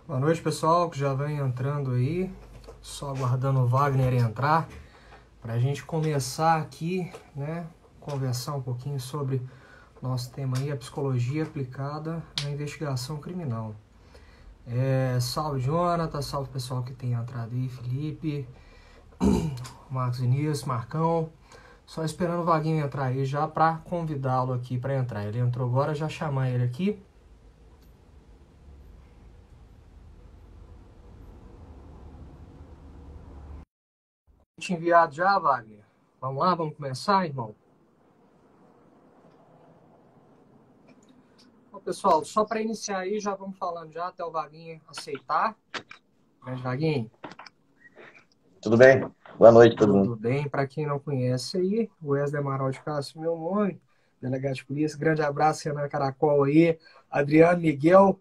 Boa noite, pessoal, que já vem entrando aí. Só aguardando o Wagner entrar para a gente começar aqui, né? Conversar um pouquinho sobre nosso tema aí, a psicologia aplicada à investigação criminal. Salve, Jonathan, salve pessoal que tem entrado aí, Felipe, Marcos Vinícius, Marcão. Só esperando o Vaguinho entrar aí já para convidá-lo aqui para entrar. Ele entrou agora, já chamar ele aqui. Te enviado já, Wagner? Vamos lá, vamos começar, irmão? Bom, pessoal, só para iniciar aí, já vamos falando já até o Vaguinho aceitar. Grande Vaguinho. Tudo bem? Boa noite, todo mundo. Tudo bem? Para quem não conhece aí, o Wesley Amaral de Castro, meu nome, delegado de polícia. Grande abraço, Renan Caracol aí, Adriano Miguel,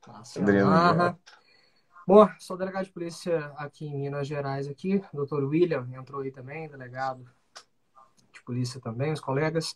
Márcia Adriano Miguel. Marra. Bom, sou delegado de polícia aqui em Minas Gerais aqui, Dr. William entrou aí também, delegado de polícia também, os colegas.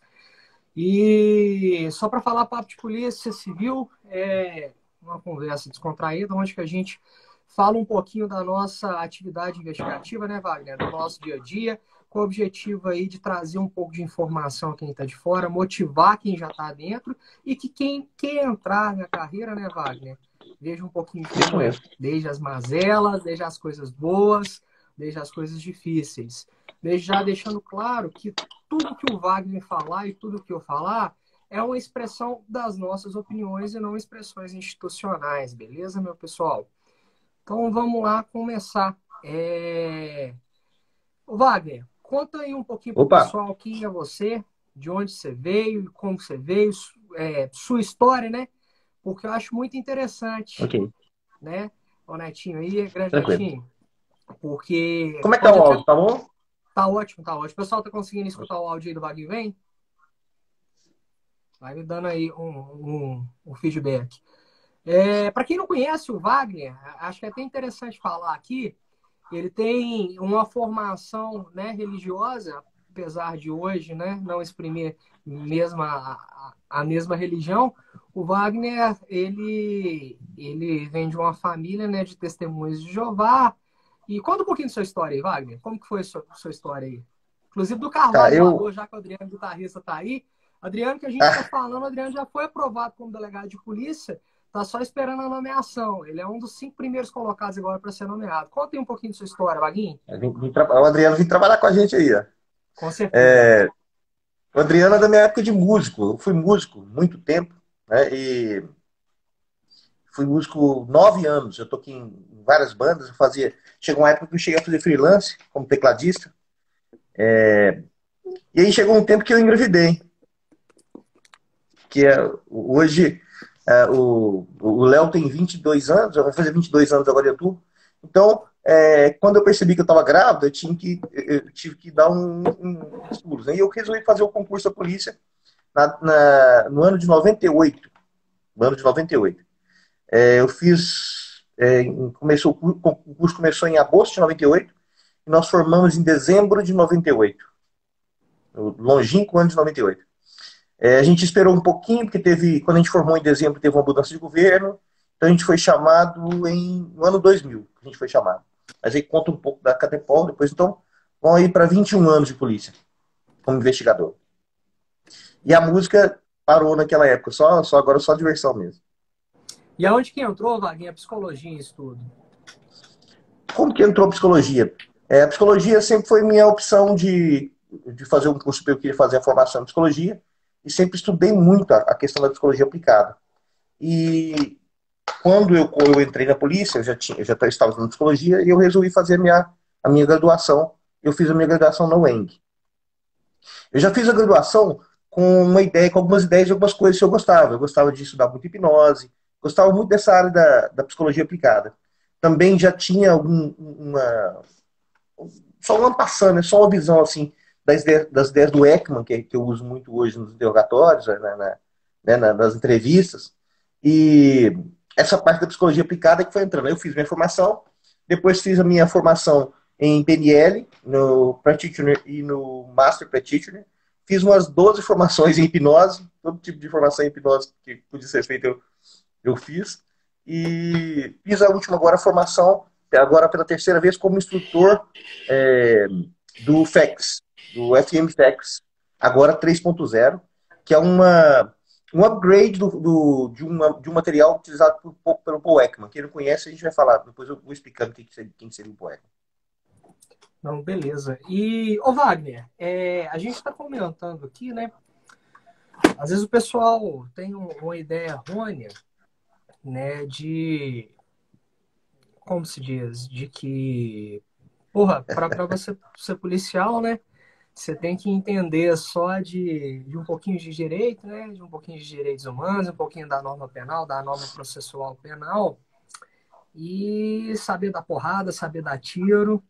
E só para falar papo de polícia civil, é uma conversa descontraída, onde que a gente fala um pouquinho da nossa atividade investigativa, né, Wagner? Do nosso dia a dia, com o objetivo aí de trazer um pouco de informação a quem está de fora, motivar quem já está dentro e que quem quer entrar na carreira, né, Wagner? Veja um pouquinho de Isso como é. mesmo. Desde as mazelas, desde as coisas boas, desde as coisas difíceis. Desde já deixando claro que tudo que o Wagner falar e tudo que eu falar é uma expressão das nossas opiniões e não expressões institucionais, beleza, meu pessoal? Então vamos lá começar. Wagner, conta aí um pouquinho para o Opa, pessoal quem é você, de onde você veio, como você veio, sua história, né? Porque eu acho muito interessante, ok, né? O Netinho aí, grande tranquilo. Netinho, porque Como é que tá pode o até. áudio, tá bom? Tá ótimo, tá ótimo. O pessoal tá conseguindo escutar o áudio aí do Wagner, vem? Vai me dando aí um feedback. Para quem não conhece o Wagner, acho que é até interessante falar aqui, ele tem uma formação, né, religiosa, apesar de hoje, né, não exprimir a mesma religião. O Wagner, ele vem de uma família, né, de testemunhas de Jeová. E conta um pouquinho da sua história aí, Wagner. Como que foi a sua história aí? Inclusive do Tá, Carvalho eu. Voador, já que o Adriano, guitarrista, tá aí. Adriano, que a gente está Ah, falando, o Adriano já foi aprovado como delegado de polícia, tá só esperando a nomeação. Ele é um dos 5 primeiros colocados agora para ser nomeado. Conta aí um pouquinho de sua história, Vaguinho. o Adriano vim trabalhar com a gente aí, ó. Com certeza. É, o Adriano é da minha época de músico. Eu fui músico muito tempo, né? E fui músico 9 anos. Eu toquei em várias bandas. Eu fazia. Chegou uma época que eu cheguei a fazer freelance como tecladista. E aí chegou um tempo que eu engravidei. Que é hoje o Léo tem 22 anos, vai fazer 22 anos agora em outubro. Então, quando eu percebi que eu estava grávida, eu tive que dar uns pulos. E eu resolvi fazer o concurso da polícia no ano de 98. No ano de 98. Eu fiz. O curso começou em agosto de 98 e nós formamos em dezembro de 98. O longínquo ano de 98. A gente esperou um pouquinho, porque quando a gente formou em dezembro, teve uma mudança de governo, então a gente foi chamado no ano 2000, a gente foi chamado. Mas aí conta um pouco da Catepol, depois então vão aí para 21 anos de polícia, como investigador. E a música parou naquela época, agora só diversão mesmo. E aonde que entrou, Vaguinho, a psicologia em estudo? Como que entrou a psicologia? A psicologia sempre foi minha opção de fazer um curso, eu queria fazer a formação em psicologia, e sempre estudei muito a questão da psicologia aplicada. E quando eu entrei na polícia, eu já estava fazendo psicologia e eu resolvi fazer a minha graduação. Eu fiz a minha graduação na UENG. Eu já fiz a graduação com uma ideia, com algumas ideias de algumas coisas que eu gostava. Eu gostava de estudar muito hipnose, gostava muito dessa área da psicologia aplicada. Também já tinha só uma passando, né, só uma visão assim das ideias do Ekman, que eu uso muito hoje nos interrogatórios, nas entrevistas. E essa parte da psicologia aplicada que foi entrando. Eu fiz minha formação, depois fiz a minha formação em PNL, no Practitioner e no Master Practitioner. Fiz umas 12 formações em hipnose, todo tipo de formação em hipnose que podia ser feita eu fiz. e fiz a última agora formação, agora pela terceira vez, como instrutor do FEX, do FM FEX, agora 3.0, que é um upgrade de um material utilizado pelo Paul Ekman. Quem não conhece, a gente vai falar, depois eu vou explicando quem seria o Paul Ekman. Não, beleza. E, ô Wagner, a gente está comentando aqui, né? Às vezes o pessoal tem uma ideia errônea, né, como se diz, de que, porra, para você ser policial, né, você tem que entender só de um pouquinho de direito, né, de um pouquinho de direitos humanos, um pouquinho da norma penal, da norma processual penal, e saber dar porrada, saber dar tiro.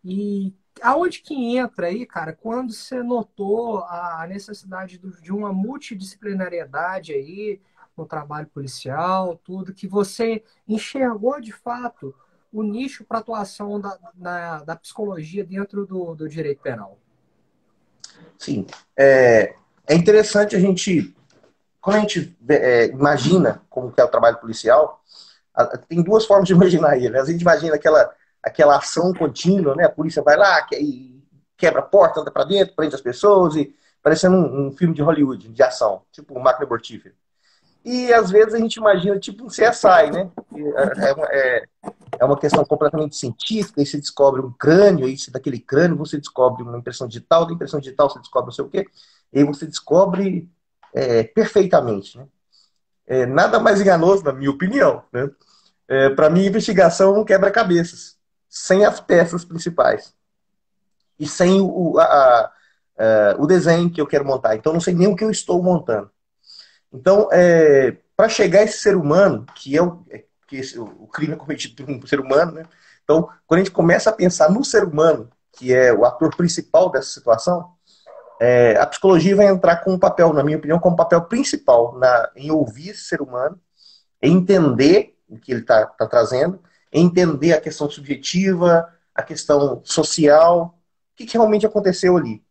E aonde que entra aí, cara, quando você notou a necessidade de uma multidisciplinariedade aí no trabalho policial, tudo, que você enxergou de fato o nicho para atuação da psicologia dentro do direito penal? Sim, é interessante a gente, quando a gente imagina como que é o trabalho policial, tem duas formas de imaginar ele. Né? A gente imagina aquela ação contínua, né? A polícia vai lá e quebra a porta, anda para dentro, prende as pessoas, e parecendo um filme de Hollywood, de ação, tipo Máquina Mortífera. E às vezes a gente imagina tipo um CSI, né? É uma questão completamente científica, e você descobre um crânio, e daquele crânio você descobre uma impressão digital, da impressão digital você descobre não sei o quê, e aí você descobre perfeitamente. Né? Nada mais enganoso, na minha opinião. Né? Para mim, investigação é um quebra-cabeças, sem as peças principais e sem o desenho que eu quero montar. Então, não sei nem o que eu estou montando. Então, para chegar a esse ser humano, o crime é cometido por um ser humano, né? Então, quando a gente começa a pensar no ser humano, que é o ator principal dessa situação, a psicologia vai entrar com um papel, na minha opinião, como um papel principal em ouvir esse ser humano, entender o que ele está trazendo, entender a questão subjetiva, a questão social, o que realmente aconteceu ali.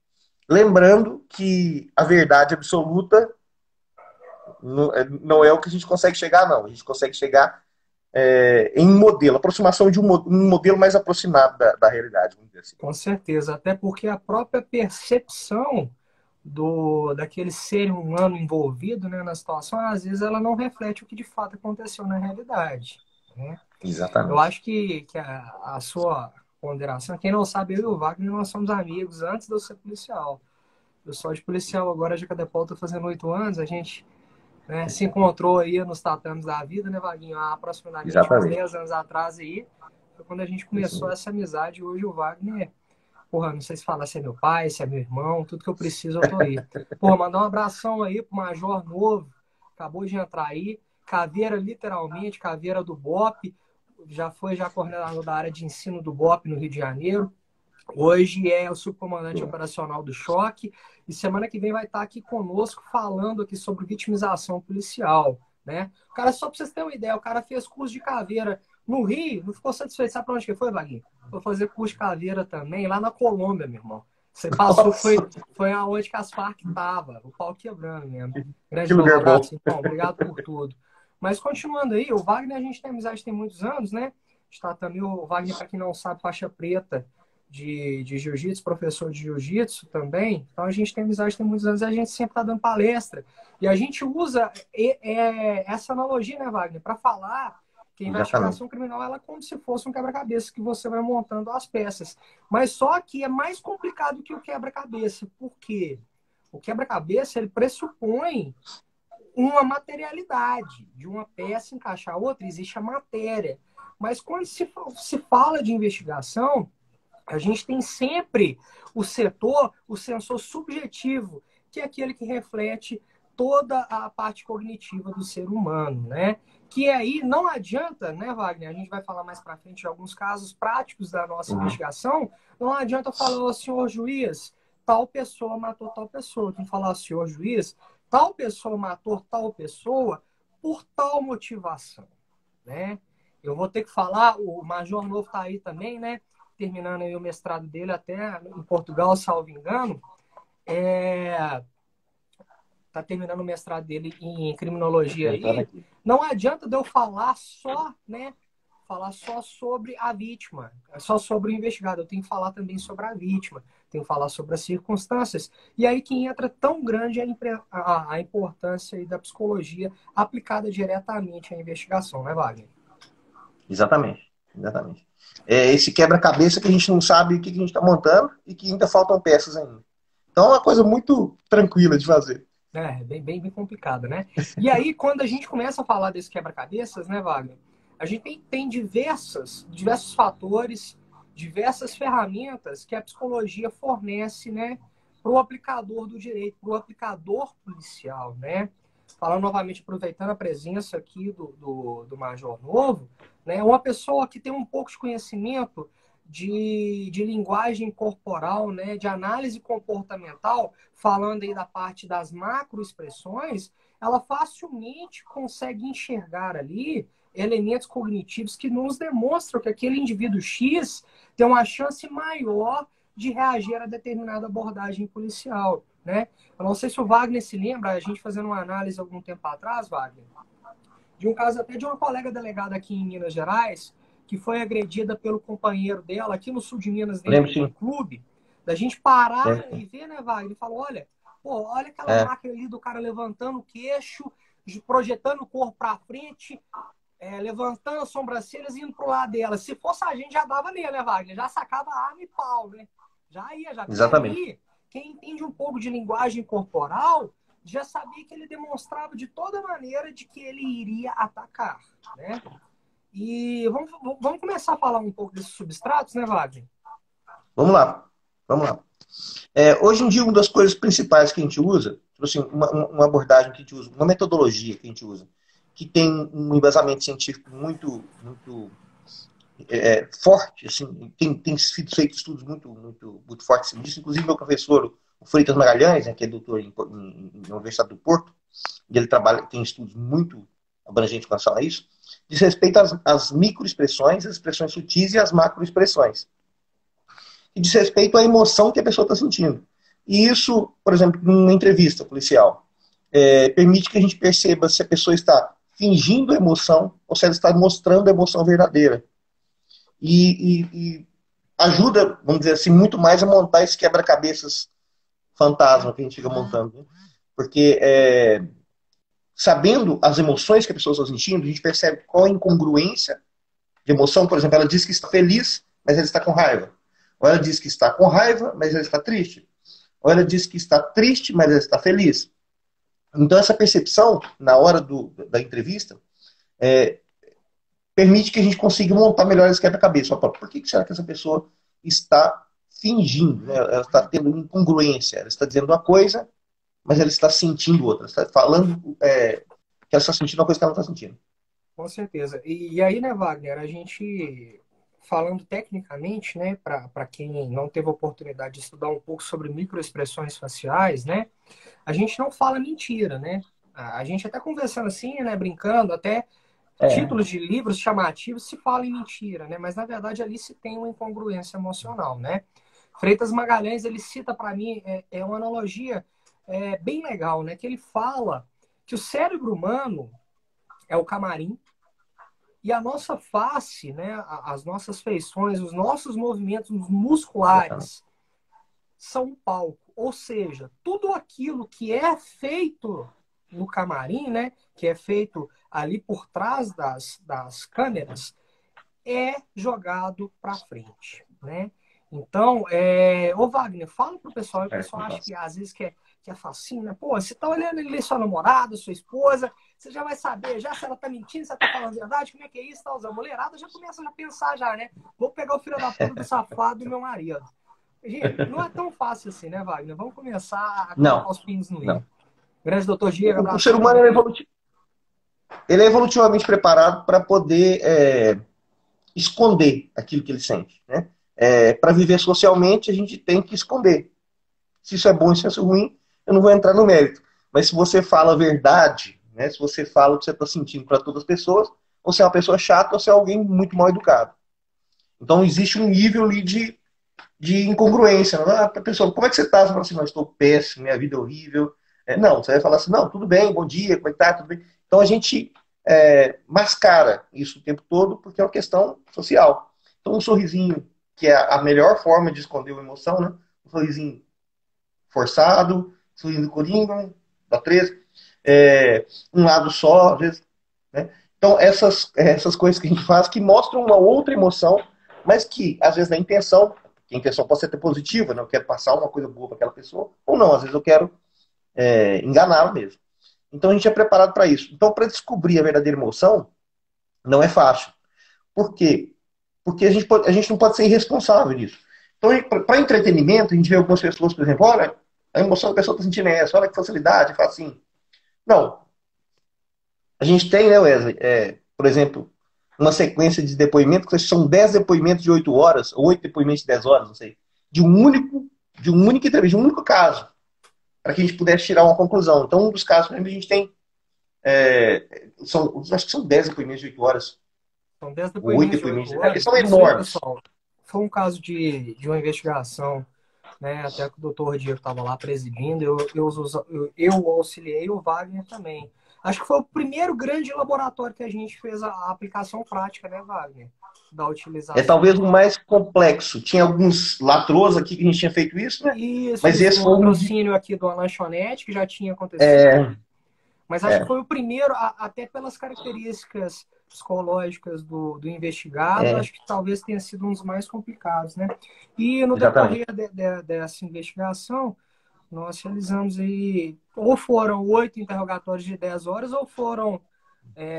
Lembrando que a verdade absoluta não é o que a gente consegue chegar, não. A gente consegue chegar em um modelo, aproximação de um modelo mais aproximado da realidade, vamos dizer assim. Com certeza, até porque a própria percepção daquele ser humano envolvido, né, na situação, às vezes ela não reflete o que de fato aconteceu na realidade. Né? Eu Exatamente. acho que a sua ponderação, quem não sabe, eu e o Wagner, nós somos amigos antes de eu ser policial. Eu sou de policial agora, de Cadepol, estou fazendo 8 anos, a gente, né, se encontrou aí nos tatames da vida, né, Vaguinho, há aproximadamente uns Exatamente. 10 anos atrás aí, foi quando a gente começou essa amizade. Hoje o Wagner, porra, não sei se falar se é meu pai, se é meu irmão, tudo que eu preciso eu tô aí. Porra, mandar um abração aí pro Major Novo, acabou de entrar aí, caveira literalmente, caveira do BOP, já coordenador da área de ensino do BOP no Rio de Janeiro. Hoje é o subcomandante operacional do Choque e semana que vem vai estar aqui conosco falando aqui sobre vitimização policial, né? O cara, só para vocês terem uma ideia, o cara fez curso de caveira no Rio, não ficou satisfeito. Sabe para onde que foi, Vaguinho? Foi fazer curso de caveira também lá na Colômbia, meu irmão. Você passou, Nossa, foi aonde que as Farc tava, o pau quebrando mesmo. que Grande novo lugar bom. abraço, então, obrigado por tudo. Mas continuando aí, o Wagner a gente tem amizade tem muitos anos, né? Está também o Wagner, para quem não sabe, faixa preta de jiu-jitsu, professor de jiu-jitsu também. Então a gente tem amizade tem muitos anos e a gente sempre está dando palestra. E a gente usa essa analogia, né, Wagner, para falar que a Exatamente. investigação criminal ela é como se fosse um quebra-cabeça que você vai montando as peças. Mas só que é mais complicado que o quebra-cabeça. Por quê? O quebra-cabeça ele pressupõe uma materialidade de uma peça encaixar a outra, existe a matéria. Mas quando se fala de investigação, a gente tem sempre o sensor subjetivo, que é aquele que reflete toda a parte cognitiva do ser humano, né? Que aí não adianta, né, Wagner? A gente vai falar mais para frente de alguns casos práticos da nossa investigação. Não adianta eu falar, oh, senhor juiz, tal pessoa matou tal pessoa. Tem que falar, senhor juiz, tal pessoa matou tal pessoa por tal motivação, né? Eu vou ter que falar, o Major Novo está aí também, né? Terminando aí o mestrado dele até em Portugal, salvo engano, tá terminando o mestrado dele em criminologia Entrando aí, aqui. não adianta de eu falar só, né? Falar só sobre a vítima, só sobre o investigado. Eu tenho que falar também sobre a vítima, tenho que falar sobre as circunstâncias. E aí que entra tão grande a importância aí da psicologia aplicada diretamente à investigação, né, Wagner? Exatamente. Exatamente. É esse quebra-cabeça que a gente não sabe o que a gente está montando e que ainda faltam peças ainda. Então é uma coisa muito tranquila de fazer. É, bem complicado, né? E aí, quando a gente começa a falar desse quebra-cabeças, né, Wagner? A gente tem diversos fatores, diversas ferramentas que a psicologia fornece, né, para o aplicador do direito, para o aplicador policial, né? Falando novamente, aproveitando a presença aqui do Major Novo, né, uma pessoa que tem um pouco de conhecimento de linguagem corporal, né, de análise comportamental, falando aí da parte das macroexpressões, ela facilmente consegue enxergar ali elementos cognitivos que nos demonstram que aquele indivíduo X tem uma chance maior de reagir a determinada abordagem policial, né? Eu não sei se o Wagner se lembra, a gente fazendo uma análise algum tempo atrás, Wagner, de um caso até de uma colega delegada aqui em Minas Gerais, que foi agredida pelo companheiro dela aqui no sul de Minas, dentro Lembro de um sim. clube, da gente parar Lembro, e sim. ver, né, Wagner? E falou, olha, pô, olha aquela É, máquina ali do cara levantando o queixo, projetando o corpo para frente, levantando as sobrancelhas e indo pro lado dela. Se fosse a gente, já dava nele, né, Wagner? Já sacava a arma e pau, né? Já ia, já. Porque exatamente. ali, quem entende um pouco de linguagem corporal já sabia que ele demonstrava de toda maneira de que ele iria atacar, né? E vamos começar a falar um pouco desses substratos, né, Wagner? Vamos lá. Vamos lá. Hoje em dia, uma das coisas principais que a gente usa, tipo assim, uma abordagem que a gente usa, uma metodologia que a gente usa, que tem um embasamento científico muito forte, assim, tem sido feito estudos muito fortes disso. Inclusive, meu professor, o Freitas Magalhães, né, que é doutor na Universidade do Porto, e ele tem estudos muito abrangentes com relação a isso, diz respeito às microexpressões, as expressões sutis e as macroexpressões. E diz respeito à emoção que a pessoa está sentindo. E isso, por exemplo, numa entrevista policial, permite que a gente perceba se a pessoa está fingindo emoção ou se ela está mostrando a emoção verdadeira. E ajuda, vamos dizer assim, muito mais a montar esse quebra-cabeças fantasma que a gente fica montando. Né? Porque sabendo as emoções que a pessoa está sentindo, a gente percebe qual a incongruência de emoção. Por exemplo, ela diz que está feliz, mas ela está com raiva. Ou ela diz que está com raiva, mas ela está triste. Ou ela diz que está triste, mas ela está feliz. Então, essa percepção, na hora da entrevista, é, permite que a gente consiga montar melhor esse quebra-cabeça. Por que será que essa pessoa está fingindo? Né? Ela está tendo incongruência. Ela está dizendo uma coisa, mas ela está sentindo outra. Ela está falando que ela está sentindo uma coisa que ela não está sentindo. Com certeza. E aí, né, Wagner, a gente, falando tecnicamente, né, para quem não teve a oportunidade de estudar um pouco sobre microexpressões faciais, né, a gente não fala mentira, né? A gente até conversando assim, né, brincando, até É, títulos de livros chamativos se fala em mentira, né? Mas na verdade ali se tem uma incongruência emocional, né? Freitas Magalhães ele cita para mim uma analogia bem legal, né? Que ele fala que o cérebro humano é o camarim e a nossa face, né? As nossas feições, os nossos movimentos exatamente. musculares são um palco, ou seja, tudo aquilo que é feito no camarim, né? Que é feito ali por trás das câmeras é jogado para frente, né? Então, ô Wagner, fala pro pessoal, e o pessoal acha que às vezes que é facinho, né? Pô, você tá olhando ali sua namorada, sua esposa, você já vai saber já se ela tá mentindo, se ela tá falando a verdade, como é que é isso, tá usando. A mulherada já começa a pensar já, né? Vou pegar o filho da puta do safado do meu marido. Gente, não é tão fácil assim, né, Wagner? Vamos começar a colocar Não, os pingos no i. não. Grande doutor Diego, O ser abração humano também. ele é evolutivamente preparado para poder esconder aquilo que ele sente. Né? Para viver socialmente, a gente tem que esconder. Se isso é bom, se isso é ruim, eu não vou entrar no mérito. Mas se você fala a verdade, né? Se você fala o que você está sentindo para todas as pessoas, você é uma pessoa chata ou você é alguém muito mal educado. Então existe um nível ali de incongruência. Né? A pessoa, como é que você está? Você fala assim, não, estou péssimo, minha vida é horrível, Não, você vai falar assim, não, tudo bem, bom dia, como é que tá, tudo bem. Então a gente mascara isso o tempo todo porque é uma questão social. Então um sorrisinho, que é a melhor forma de esconder uma emoção, né? Um sorrisinho forçado, sorriso do Coringa, da 13, um lado só, às vezes, né? Então essas coisas que a gente faz que mostram uma outra emoção, mas que às vezes que a intenção pode ser até positiva, né? Eu quero passar uma coisa boa para aquela pessoa, ou não, às vezes eu quero enganá-lo mesmo. Então a gente é preparado para isso. Então, para descobrir a verdadeira emoção, não é fácil. Por quê? Porque a gente não pode ser irresponsável nisso. Então, para entretenimento, a gente vê algumas pessoas, por exemplo, olha, a emoção da pessoa está sentindo essa, olha que facilidade, fala assim. Não. A gente tem, né, Wesley, por exemplo, uma sequência de depoimentos, que são 10 depoimentos de 8 horas, ou 8 depoimentos de 10 horas, não sei, de um único entrevista, de um único caso, para que a gente pudesse tirar uma conclusão. Então, um dos casos, por exemplo, a gente tem acho que são 10 depoimentos de 8 horas, São 10 ou 8 depoimentos de depoimentos. 8 Eles horas. são Isso aí, enormes. pessoal, foi um caso de uma investigação, né? Até que o doutor Diego estava lá presidindo, eu auxiliei o Wagner também. Acho que foi o primeiro grande laboratório que a gente fez a aplicação prática, né, Wagner? Da É utilização. talvez o mais complexo. Tinha alguns latros aqui que a gente tinha feito isso, né? Mas Isso, esse um foi um de. latrocínio aqui do lanchonete, que já tinha acontecido. É, Mas acho que é, foi o primeiro, até pelas características psicológicas do investigado, é, acho que talvez tenha sido um dos mais complicados, né? E no exatamente. decorrer dessa investigação, nós realizamos aí, ou foram 8 interrogatórios de 10 horas, ou foram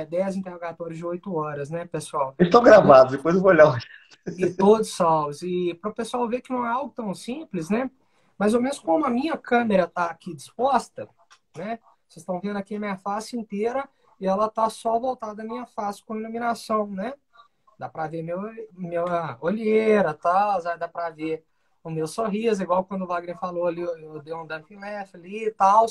10 interrogatórios de 8 horas, né, pessoal? Eles estão E, gravados, depois eu vou olhar. e todos salvos. E para o pessoal ver que não é algo tão simples, né? Mais ou menos como a minha câmera está aqui disposta, né? Vocês estão vendo aqui a minha face inteira e ela está só voltada à minha face com iluminação, né? Dá para ver minha olheira, tal, dá para ver o meu sorriso, igual quando o Wagner falou ali, eu dei um dumping left ali e tal.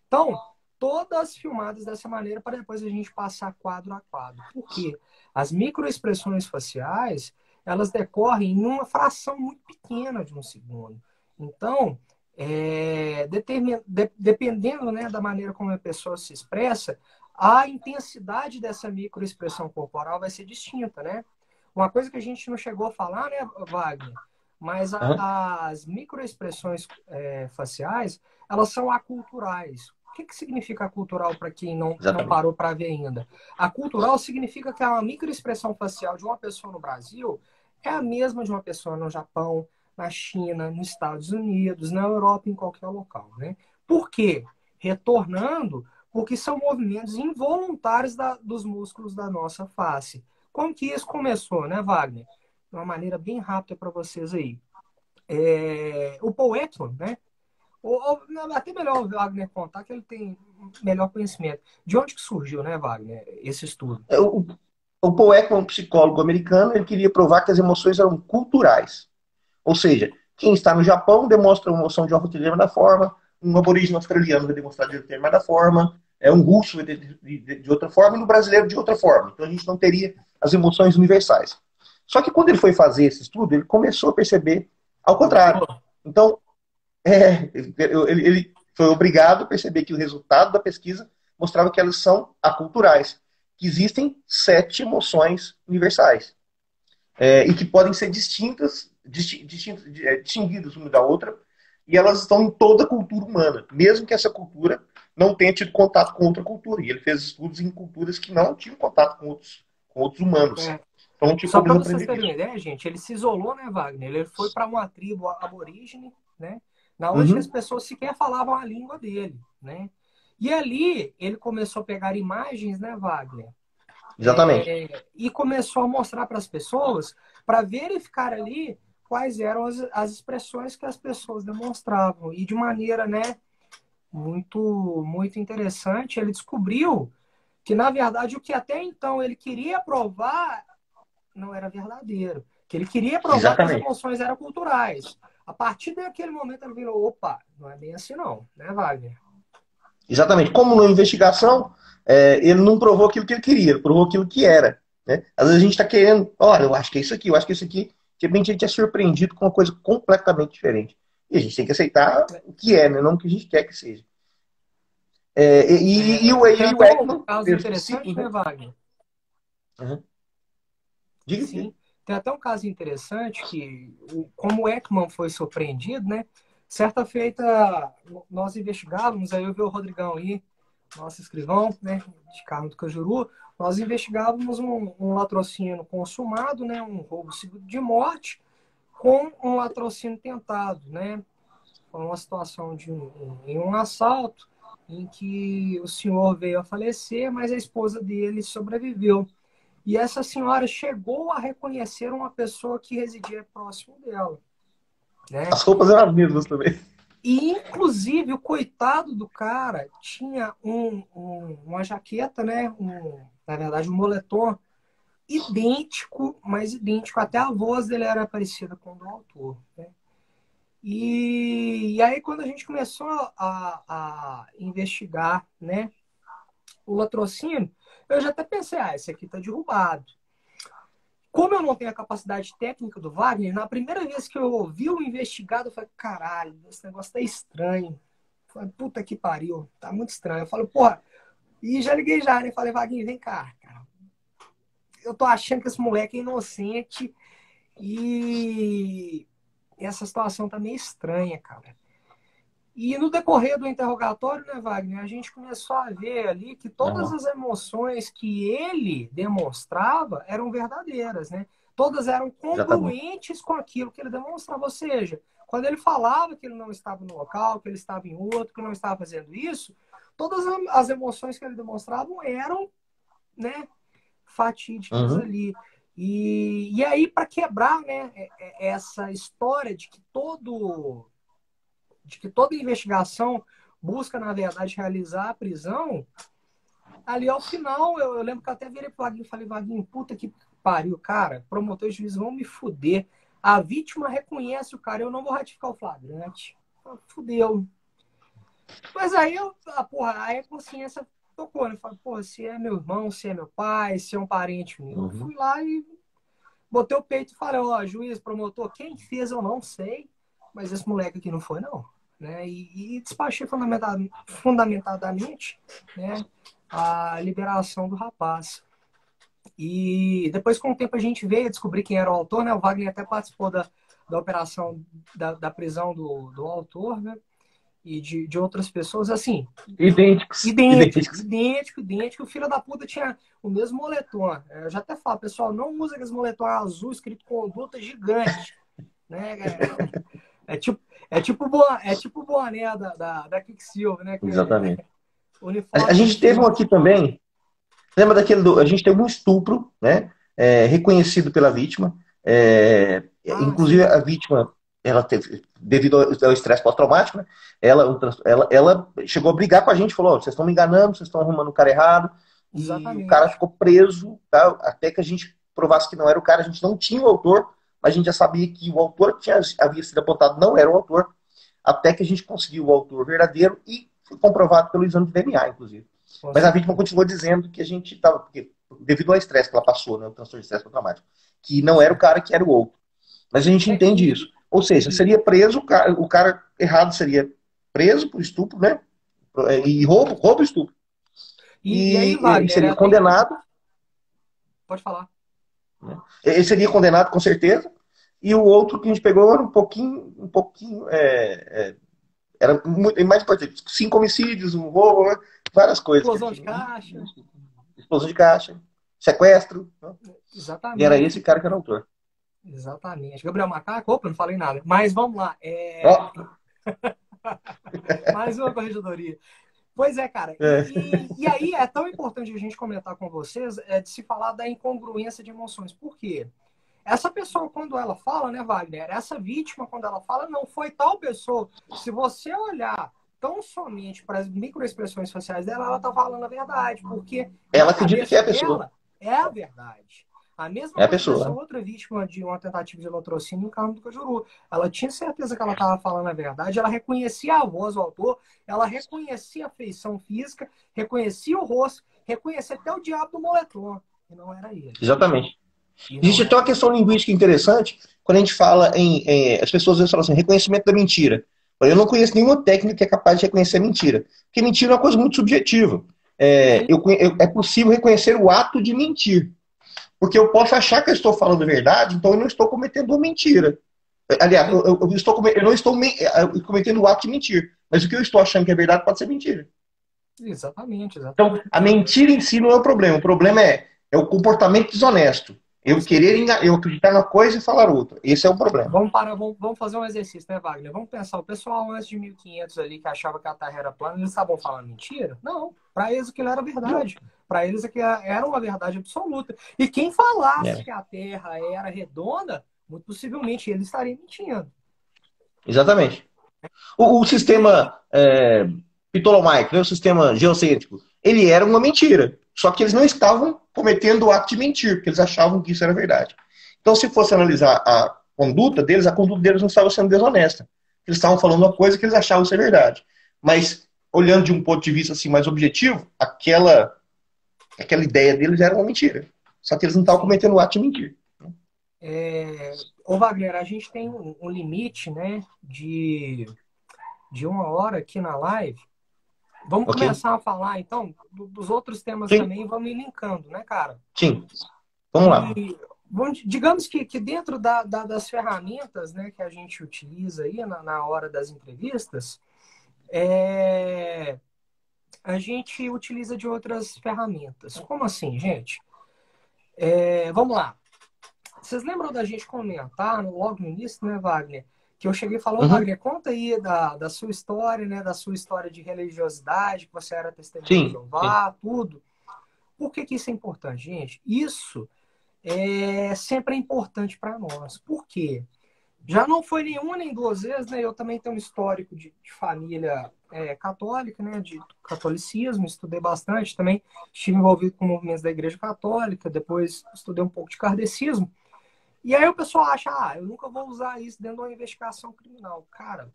Então, todas filmadas dessa maneira para depois a gente passar quadro a quadro. Por quê? As microexpressões faciais, elas decorrem em uma fração muito pequena de um segundo. Então, dependendo, né, da maneira como a pessoa se expressa, a intensidade dessa microexpressão corporal vai ser distinta, né? Uma coisa que a gente não chegou a falar, né, Wagner? Mas Uhum, as microexpressões faciais, elas são aculturais. O que significa acultural para quem não exatamente. parou para ver ainda? Acultural significa que a microexpressão facial de uma pessoa no Brasil é a mesma de uma pessoa no Japão, na China, nos Estados Unidos, na Europa, em qualquer local, né? Por quê? Retornando, porque são movimentos involuntários dos músculos da nossa face. Como que isso começou, né, Wagner? De uma maneira bem rápida para vocês aí. O Paul Ekman, né? Até melhor o Wagner contar, que ele tem melhor conhecimento. De onde que surgiu, né, Wagner, esse estudo? O Paul Ekman, um psicólogo americano, ele queria provar que as emoções eram culturais. Ou seja, quem está no Japão demonstra uma emoção de uma determinada forma, um aborígene australiano vai demonstrar de determinada forma, um russo de outra forma e no brasileiro de outra forma. Então a gente não teria as emoções universais. Só que quando ele foi fazer esse estudo, ele começou a perceber ao contrário. Doutor, Então, ele foi obrigado a perceber que o resultado da pesquisa mostrava que elas são aculturais, que existem 7 emoções universais e que podem ser distinguidas uma da outra, e elas estão em toda a cultura humana, mesmo que essa cultura não tenha tido contato com outra cultura. E ele fez estudos em culturas que não tinham contato com outros humanos. é, Então não tinha só como para eles vocês aprenderem terem isso. uma ideia, gente, ele se isolou, né, Wagner? Ele foi para uma tribo aborígene, né? Na onde as Uhum, pessoas sequer falavam a língua dele, né? E ali ele começou a pegar imagens, né, Wagner? exatamente. E começou a mostrar para as pessoas, para verificar ali quais eram as expressões que as pessoas demonstravam. E de maneira, né, muito interessante, ele descobriu que, na verdade, o que até então ele queria provar não era verdadeiro. Que ele queria provar que as Exatamente. emoções eram culturais. A partir daquele momento ele virou, opa, não é bem assim não, né, Wagner? Exatamente. Como na investigação, ele não provou aquilo que ele queria, ele provou aquilo que era. Né? Às vezes a gente está querendo, olha, eu acho que é isso aqui, eu acho que é isso aqui. De repente a gente é surpreendido com uma coisa completamente diferente. E a gente tem que aceitar o que é, né? Não o que a gente quer que seja. E o, Tem e o até um Ekman, caso mesmo discípulo, interessante, né? né, Wagner? Uhum. Diga, diga. Sim, tem até um caso interessante que, como o Ekman foi surpreendido, né? Certa feita, nós investigávamos, aí eu vi o Rodrigão aí, nosso escrivão, né, de Carmo do Cajuru, nós investigávamos um latrocínio consumado, né, um roubo seguido de morte, com um latrocínio tentado, né? Foi uma situação em um assalto em que o senhor veio a falecer, mas a esposa dele sobreviveu. E essa senhora chegou a reconhecer uma pessoa que residia próximo dela, né? As roupas eram as mesmas também. E, inclusive, o coitado do cara tinha uma jaqueta, né? Na verdade, um moletom idêntico, mas idêntico. Até a voz dele era parecida com a do autor, né? E aí, quando a gente começou a investigar, né, o latrocínio, eu já até pensei, esse aqui tá derrubado. Como eu não tenho a capacidade técnica do Wagner, na primeira vez que eu ouvi o investigado, eu falei, caralho, esse negócio tá estranho. Eu falei, puta que pariu, tá muito estranho. Eu falei, porra, e já liguei já, né? Falei, Wagner, vem cá, cara. Eu tô achando que esse moleque é inocente e essa situação tá meio estranha, cara. E no decorrer do interrogatório, né, Wagner, a gente começou a ver ali que todas Uhum. as emoções que ele demonstrava eram verdadeiras, né? Todas eram Exatamente. congruentes com aquilo que ele demonstrava. Ou seja, quando ele falava que ele não estava no local, que ele estava em outro, que não estava fazendo isso, todas as emoções que ele demonstrava eram, né, fatídicas Uhum. ali. E aí, para quebrar, né, essa história de que toda investigação busca, na verdade, realizar a prisão, ali ao final, eu lembro que eu até virei pro Vaguinho e falei, Vaguinho, puta que pariu, cara, promotor e juiz vão me fuder. A vítima reconhece o cara, eu não vou ratificar o flagrante. Fudeu. Mas aí, porra, aí a consciência tocou, né? Falei, pô, se é meu irmão, se é meu pai, se é um parente meu, Uhum. fui lá e botei o peito e falei, ó, juiz, promotor, quem fez eu não sei, mas esse moleque aqui não foi, não. Né? E despachei fundamentadamente, né, a liberação do rapaz. E depois, com o tempo, a gente veio a descobrir quem era o autor, né? O Wagner até participou da operação da prisão do autor, né? E de outras pessoas, assim, Idênticos. idêntico, Idênticos. idêntico, idêntico. O filho da puta tinha o mesmo moletom. Eu já até falo, pessoal, não usa aqueles moletom azul escrito conduta gigante, né? É tipo o boné da Quicksilver, né? Que é Exatamente. A uniforme de gente teve um filme. aqui também. Lembra daquele do. A gente teve um estupro, né? Reconhecido pela vítima. Ah, Inclusive, sim, a vítima, ela teve, devido ao estresse pós-traumático, né? Ela chegou a brigar com a gente, falou: oh, vocês estão me enganando, vocês estão arrumando o cara errado. E o cara exatamente. ficou preso, tá? Até que a gente provasse que não era o cara. A gente não tinha o autor, mas a gente já sabia que o autor que havia sido apontado não era o autor. Até que a gente conseguiu o autor verdadeiro e foi comprovado pelo exame de DNA, inclusive. Com Mas a vítima certeza. continuou dizendo que a gente estava, devido ao estresse que ela passou, né, o transtorno de estresse traumático, que não era o Sim. cara, que era o outro. Mas a gente entende isso. Ou seja, seria preso, o cara errado seria preso por estupro, né? E roubo e estupro. E aí, E Wagner, é seria até condenado, pode falar. né? Ele seria condenado com certeza. E o outro que a gente pegou era um pouquinho, era muito, mais importante. 5 homicídios, um roubo, né? Várias coisas que ele Explosão de tinha. caixa. Explosão de caixa, sequestro. Né? E era esse Exatamente. cara que era o autor. Exatamente. Gabriel Macaco, opa, não falei nada. Mas vamos lá. Ó, Mais uma corregedoria. Pois é, cara. é, E aí é tão importante a gente comentar com vocês de se falar da incongruência de emoções. Por quê? Essa pessoa, quando ela fala, né, Wagner? Essa vítima, quando ela fala, não foi tal pessoa. Se você olhar tão somente para as microexpressões faciais dela, ela está falando a verdade, porque ela na acredita que é cabeça a pessoa. dela é a verdade. A mesma É a coisa dessa pessoa. outra vítima de uma tentativa de latrocínio em Carmo do Cajuru. Ela tinha certeza que ela estava falando a verdade, ela reconhecia a voz do autor, ela reconhecia a feição física, reconhecia o rosto, reconhecia até o diabo do moletom. E não era ele. Exatamente. E não Existe até era uma ele. questão linguística interessante quando a gente fala as pessoas às vezes falam assim, reconhecimento da mentira. Eu não conheço nenhuma técnica que é capaz de reconhecer mentira. Porque mentira é uma coisa muito subjetiva. Sim, É possível reconhecer o ato de mentir. Porque eu posso achar que eu estou falando a verdade, então eu não estou cometendo uma mentira. Aliás, sim, eu não estou cometendo o ato de mentir. Mas o que eu estou achando que é verdade pode ser mentira. exatamente, Então, a exatamente. mentira em si não é o problema. O problema é o comportamento desonesto. Com certeza. Eu acreditar na coisa e falar outra. Esse é o problema. Vamos parar, vamos fazer um exercício, né, Wagner? Vamos pensar, o pessoal antes de 1500 ali que achava que a Terra era plana, eles estavam falando mentira? Não, para eles aquilo era Não. verdade. Para eles aquilo era uma verdade absoluta. E quem falasse É, que a Terra era redonda, muito possivelmente ele estaria mentindo. exatamente. O sistema Ptolomaico, né, o sistema geocêntrico, ele era uma mentira. Só que eles não estavam cometendo o ato de mentir, porque eles achavam que isso era verdade. Então, se fosse analisar a conduta deles não estava sendo desonesta. Eles estavam falando uma coisa que eles achavam ser verdade. Mas, olhando de um ponto de vista assim, mais objetivo, aquela ideia deles era uma mentira. Só que eles não estavam Sim. cometendo o ato de mentir. Ô, Wagner, a gente tem um limite, né, de 1 hora aqui na live. Vamos Ok? começar a falar, então, dos outros temas Sim, também, e vamos ir linkando, né, cara? sim. Vamos lá. E digamos que dentro das ferramentas, né, que a gente utiliza aí na hora das entrevistas, é, a gente utiliza de outras ferramentas. Como assim, gente? Vamos lá. Vocês lembram da gente comentar logo no início, né, Wagner? Que eu cheguei e falei, Uhum. Wagner, conta aí da sua história, né? Da sua história de religiosidade, que você era testemunha de Sim, sim. Jeová, tudo. Por que que isso é importante, gente? Isso sempre é importante para nós. Por quê? Já não foi nenhuma nem duas vezes, né? Eu também tenho um histórico de família católica, né? De catolicismo, estudei bastante também. Estive envolvido com movimentos da Igreja Católica, depois estudei um pouco de kardecismo. E aí o pessoal acha, eu nunca vou usar isso dentro de uma investigação criminal. Cara,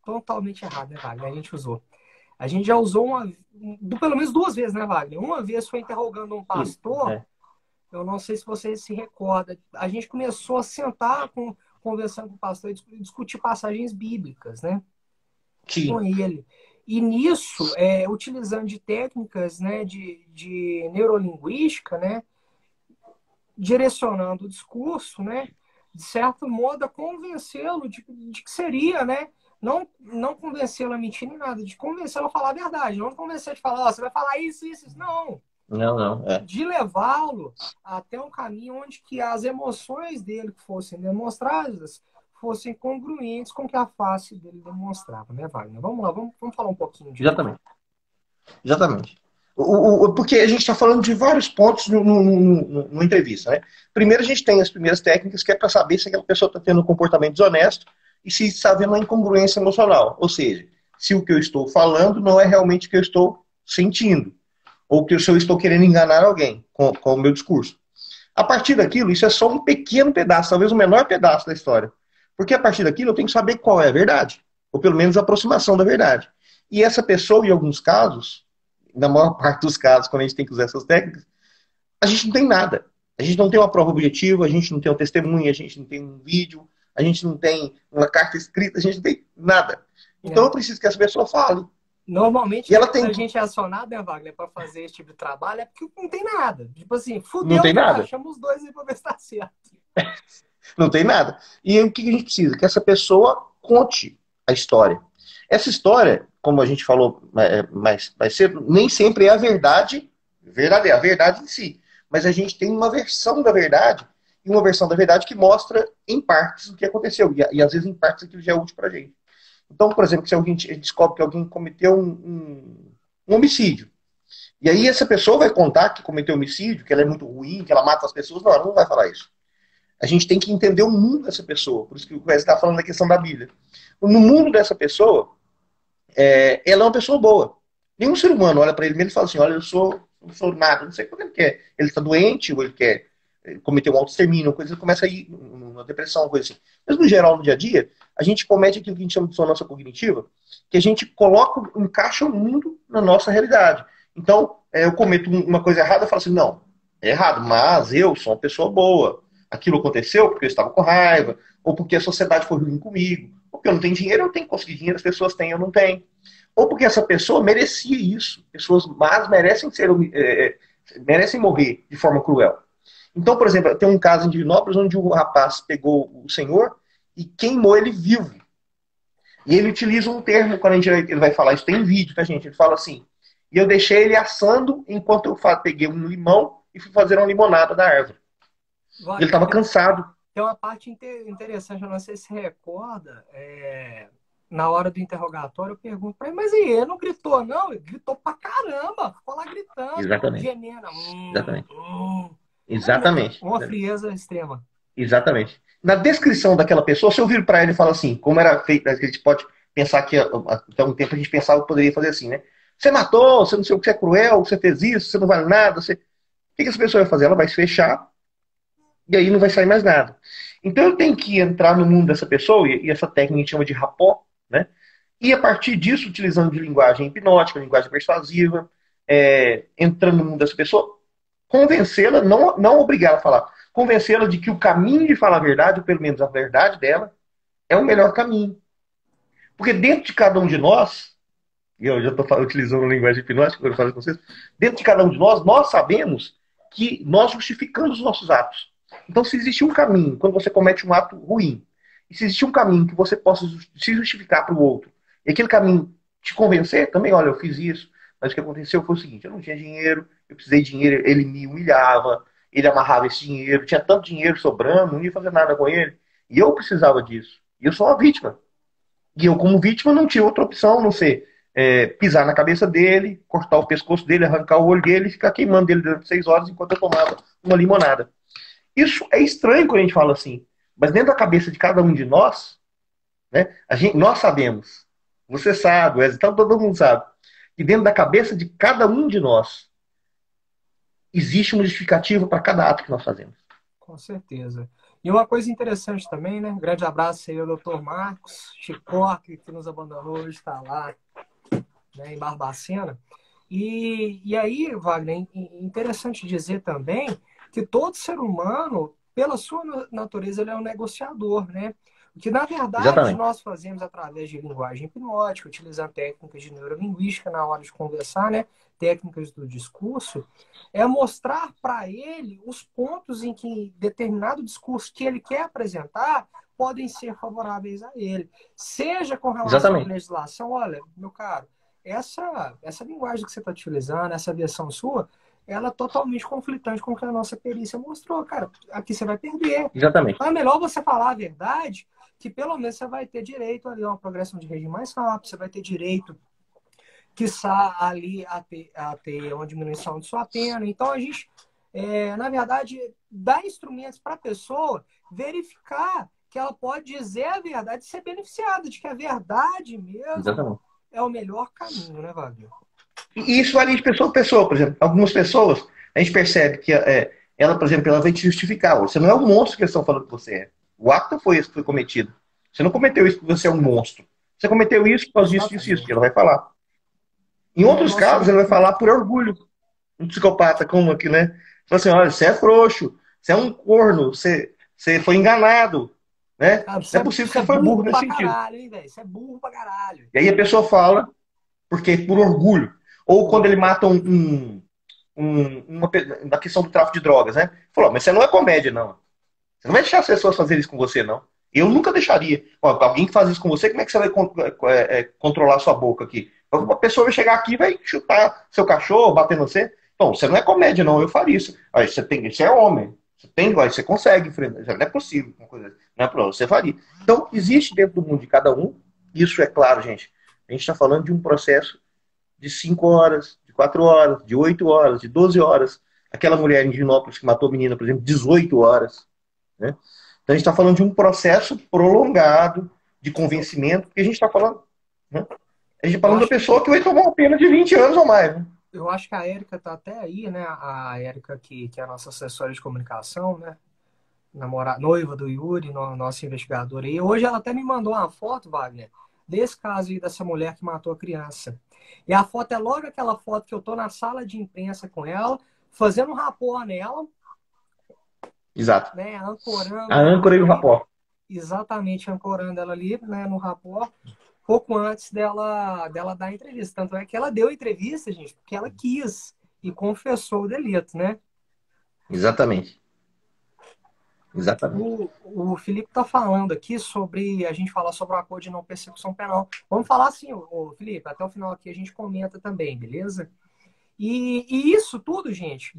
totalmente errado, né, Wagner? A gente usou. A gente já usou pelo menos duas vezes, né, Wagner? Uma vez foi interrogando um pastor, É. eu não sei se você se recorda. A gente começou a sentar conversando com o pastor e discutir passagens bíblicas, né? Com Sim. ele. E nisso, utilizando de técnicas, né, de neurolinguística, né, direcionando o discurso, né, de certo modo, a convencê-lo de que seria, né, não convencê-lo a mentir nem nada, de convencê-lo a falar a verdade, não convencer de falar, você vai falar isso, isso, isso. Não, Não, não. É. de levá-lo até um caminho onde que as emoções dele que fossem demonstradas fossem congruentes com o que a face dele demonstrava, né, Wagner? Vamos lá, vamos falar um pouquinho disso. Exatamente. Exatamente. Porque a gente está falando de vários pontos numa entrevista, né? Primeiro, a gente tem as primeiras técnicas que é para saber se aquela pessoa está tendo um comportamento desonesto e se está havendo uma incongruência emocional. Ou seja, se o que eu estou falando não é realmente o que eu estou sentindo. Ou que se eu estou querendo enganar alguém com o meu discurso. A partir daquilo, isso é só um pequeno pedaço, talvez o menor pedaço da história. Porque a partir daquilo eu tenho que saber qual é a verdade. Ou pelo menos a aproximação da verdade. E essa pessoa, em alguns casos, na maior parte dos casos, quando a gente tem que usar essas técnicas, a gente não tem nada. A gente não tem uma prova objetiva, a gente não tem um testemunho, a gente não tem um vídeo, a gente não tem uma carta escrita, a gente não tem nada. Então eu É. preciso que essa pessoa fale. Normalmente, E ela quando tem a que. gente é acionado, né, Wagner, para fazer esse tipo de trabalho, é porque não tem nada. Tipo assim, Não fudeu, tem cara, nada. chama os dois aí pra ver se tá certo. Não tem nada. E aí, o que a gente precisa? Que essa pessoa conte a história. Essa história, como a gente falou mais cedo, nem sempre é a verdade verdadeira, a verdade em si. Mas a gente tem uma versão da verdade, e uma versão da verdade que mostra em partes o que aconteceu, e às vezes em partes aquilo já é útil para a gente. Então, por exemplo, se alguém descobre que alguém cometeu um homicídio, e aí essa pessoa vai contar que cometeu homicídio, que ela é muito ruim, que ela mata as pessoas, não, ela não vai falar isso. A gente tem que entender o mundo dessa pessoa. Por isso que o Wesley está falando da questão da Bíblia. No mundo dessa pessoa, ela é uma pessoa boa. Nenhum ser humano olha para ele mesmo e fala assim: olha, não sou nada, não sei o que ele quer. Ele está doente, ou ele quer cometer um autoextermínio, uma coisa, ele começa a ir numa depressão, uma coisa assim. Mas no geral, no dia a dia, a gente comete aquilo que a gente chama de dissonância cognitiva, que a gente coloca, encaixa o mundo na nossa realidade. Então, eu cometo uma coisa errada, eu falo assim: não, é errado, mas eu sou uma pessoa boa. Aquilo aconteceu porque eu estava com raiva, ou porque a sociedade foi ruim comigo, Ou porque eu não tenho dinheiro, eu tenho que conseguir dinheiro, as pessoas têm, eu não tenho. Ou porque essa pessoa merecia isso. Pessoas más merecem merecem morrer de forma cruel. Então, por exemplo, tem um caso em Divinópolis onde o rapaz pegou o senhor e queimou ele vivo. E ele utiliza um termo, quando ele vai falar, isso tem vídeo, tá, gente? Ele fala assim, e eu deixei ele assando enquanto eu peguei um limão e fui fazer uma limonada da árvore. Ele Wagner, estava cansado. tem uma parte interessante, eu não sei se recorda, na hora do interrogatório eu pergunto pra ele, mas e ele não gritou não? Ele gritou pra caramba, ficou lá gritando, Exatamente. gemendo. Exatamente. Exatamente. Uma frieza extrema. Exatamente. Na descrição daquela pessoa, se eu vir para ele e falar assim, como era feito, a gente pode pensar que até um tempo a gente pensava que poderia fazer assim, né? Você matou, você não sei o que, você é cruel, você fez isso, você não vale nada. Você... O que essa pessoa vai fazer? Ela vai se fechar e aí não vai sair mais nada. Então eu tenho que entrar no mundo dessa pessoa, e essa técnica a gente chama de rapó, né? E a partir disso, utilizando de linguagem hipnótica, linguagem persuasiva, entrando no mundo dessa pessoa, convencê-la, não obrigar ela a falar, convencê-la de que o caminho de falar a verdade, ou pelo menos a verdade dela, é o melhor caminho. Porque dentro de cada um de nós, e eu já estou utilizando a linguagem hipnótica, quando eu falo com vocês, dentro de cada um de nós sabemos que nós justificamos os nossos atos. Então, se existe um caminho, quando você comete um ato ruim, e se existe um caminho que você possa se justificar para o outro, e aquele caminho te convencer, também, olha, eu fiz isso, mas o que aconteceu foi o seguinte, eu não tinha dinheiro, eu precisei de dinheiro, ele me humilhava, ele amarrava esse dinheiro, tinha tanto dinheiro sobrando, não ia fazer nada com ele, e eu precisava disso. E eu sou uma vítima. E eu, como vítima, não tinha outra opção a não ser pisar na cabeça dele, cortar o pescoço dele, arrancar o olho dele e ficar queimando ele durante 6 horas enquanto eu tomava uma limonada. Isso é estranho quando a gente fala assim, mas dentro da cabeça de cada um de nós, né, nós sabemos, você sabe, Wesley, então todo mundo sabe, que dentro da cabeça de cada um de nós existe uma justificativa para cada ato que nós fazemos. Com certeza. E uma coisa interessante também, né? Grande abraço aí ao doutor Marcos Chicoque, que nos abandonou, hoje está lá, né, em Barbacena. E aí, Wagner, é interessante dizer também que todo ser humano, pela sua natureza, ele é um negociador, né? O que, na verdade, Exatamente. nós fazemos através de linguagem hipnótica, utilizando técnicas de neurolinguística na hora de conversar, né? Técnicas do discurso, é mostrar para ele os pontos em que determinado discurso que ele quer apresentar podem ser favoráveis a ele. Seja com relação à Exatamente. legislação, olha, meu caro, essa linguagem que você está utilizando, essa versão sua, ela é totalmente conflitante com o que a nossa perícia mostrou, cara. Aqui você vai perder. Exatamente. Então é melhor você falar a verdade, que pelo menos você vai ter direito ali a uma progressão de regime mais rápido, você vai ter direito, quiçá, ali a ter uma diminuição de sua pena. Então a gente, na verdade, dá instrumentos para a pessoa verificar que ela pode dizer a verdade e ser beneficiada, de que a verdade mesmo Exatamente. é o melhor caminho, né, Wagner? E isso varia de pessoa a pessoa, por exemplo. Algumas pessoas, a gente percebe que ela, por exemplo, ela vai te justificar. Você não é o monstro que eles estão falando que você é. O ato foi esse que foi cometido. Você não cometeu isso porque você é um monstro. Você cometeu isso por causa disso, disso, isso, que ela vai falar. Em E outros nossa, casos, ele vai falar por orgulho. Um psicopata como aqui, né? Fala assim, olha, você é frouxo, você é um corno, você foi enganado, né? cara, Não é possível que você é você foi burro burro nesse pra sentido. caralho, hein, velho? Você é burro pra caralho. E aí a pessoa fala, porque por orgulho. Ou Por quando ele orgulho. mata na questão do tráfico de drogas, né? Falou, mas você não é comédia, não. Você não vai deixar as pessoas fazerem isso com você, não. Eu nunca deixaria. Ó, alguém que faz isso com você, como é que você vai controlar sua boca aqui? Uma pessoa vai chegar aqui e vai chutar seu cachorro, bater no você. Bom, você não é comédia, não. Eu faria isso. Aí você é homem. Você consegue enfrentar. Não é possível. Uma coisa, não é possível. Você faria. Então, existe dentro do mundo de cada um. Isso é claro, gente. A gente está falando de um processo de 5 horas, de 4 horas, de 8 horas, de 12 horas. Aquela mulher em Ginópolis que matou a menina, por exemplo, 18 horas. Né? Então a gente está falando de um processo prolongado de convencimento, porque a gente está falando, né? A gente está Eu falando da acho pessoa que que vai tomar uma pena de 20 anos ou mais. Né? eu acho que a Érica tá até aí, né? A Érica que é a nossa assessora de comunicação, né? Noiva do Yuri, nossa investigadora. E hoje ela até me mandou uma foto, Wagner, desse caso aí dessa mulher que matou a criança. E a foto é logo aquela foto que eu tô na sala de imprensa com ela, fazendo um rapor nela, Exato. né? A Ancorando ela âncora e o ali. rapó. exatamente ancorando ela ali, né, no rapport, pouco antes dela dar a entrevista. Tanto é que ela deu a entrevista, gente, porque ela quis e confessou o delito, né? Exatamente. Exatamente. O Felipe está falando aqui sobre a gente falar sobre o acordo de não persecução penal. Vamos falar assim, Felipe, até o final aqui a gente comenta também, beleza? E isso tudo, gente,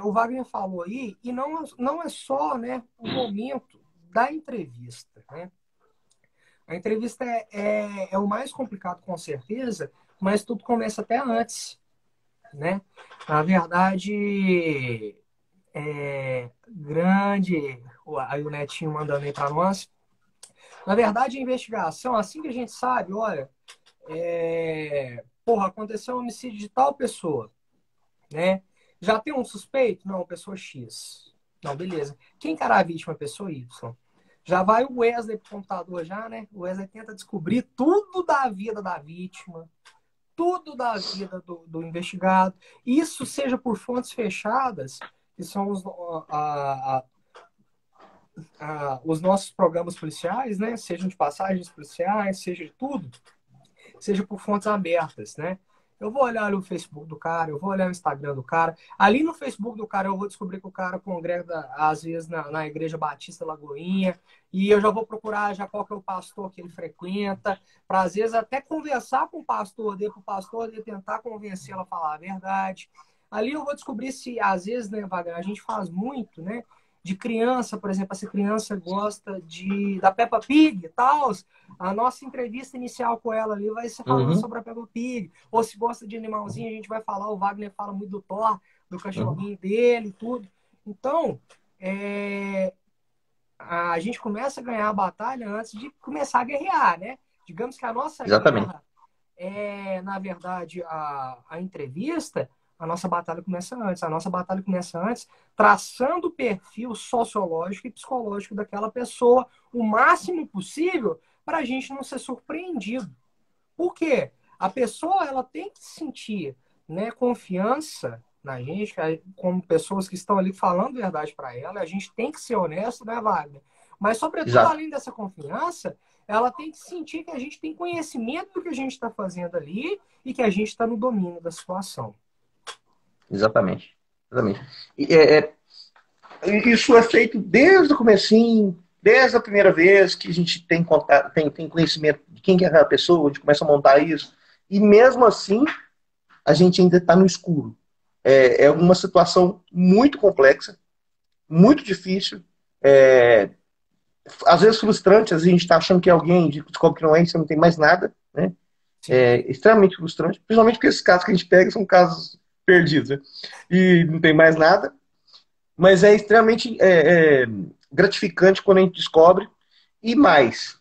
o Wagner falou aí, e não é só, né, o momento da entrevista, né? A entrevista é o mais complicado, com certeza, mas tudo começa até antes, né? Na verdade, grande, aí o Netinho mandando aí para nós. Na verdade, a investigação, assim que a gente sabe, olha, porra, aconteceu um homicídio de tal pessoa, né? Já tem um suspeito? Não, pessoa X. Não, beleza. Quem que era a vítima? Pessoa Y. Já vai o Wesley pro computador já, né? O Wesley tenta descobrir tudo da vida da vítima, tudo da vida do investigado. Isso seja por fontes fechadas, que são os nossos programas policiais, né? Sejam de passagens policiais, seja de tudo, seja por fontes abertas, né? Eu vou olhar o Facebook do cara, eu vou olhar o Instagram do cara. Ali no Facebook do cara, eu vou descobrir que o cara congrega, às vezes, na Igreja Batista Lagoinha, e eu já vou procurar já qual que é o pastor que ele frequenta, para, às vezes, até conversar com o pastor dele, para o pastor dele tentar convencê-lo a falar a verdade. Ali eu vou descobrir se, às vezes, né, Wagner, a gente faz muito, né? De criança, por exemplo, essa criança gosta da Peppa Pig e tal, a nossa entrevista inicial com ela ali vai ser falando Uhum, sobre a Peppa Pig. Ou se gosta de animalzinho, a gente vai falar. O Wagner fala muito do Thor, do uhum. cachorrinho dele e tudo. Então, a gente começa a ganhar a batalha antes de começar a guerrear, né? Digamos que a nossa Exatamente. guerra na verdade, a entrevista, a nossa batalha começa antes. A nossa batalha começa antes traçando o perfil sociológico e psicológico daquela pessoa o máximo possível para a gente não ser surpreendido. Por quê? A pessoa ela tem que sentir, né, confiança na gente, como pessoas que estão ali falando a verdade para ela. A gente tem que ser honesto, né, Wagner? Mas, sobretudo, Exato. além dessa confiança, ela tem que sentir que a gente tem conhecimento do que a gente está fazendo ali e que a gente está no domínio da situação. Exatamente. Exatamente. E, isso é feito desde o comecinho, desde a primeira vez que a gente tem, contato, tem conhecimento de quem que é aquela pessoa, a gente começa a montar isso. E mesmo assim, a gente ainda está no escuro. É uma situação muito complexa, muito difícil, é, às vezes frustrante, às vezes a gente está achando que é alguém, descobre que não é, e você não tem mais nada, né? Sim. É extremamente frustrante, principalmente porque esses casos que a gente pega são casos perdidos, né? E não tem mais nada, mas é extremamente gratificante quando a gente descobre. E mais,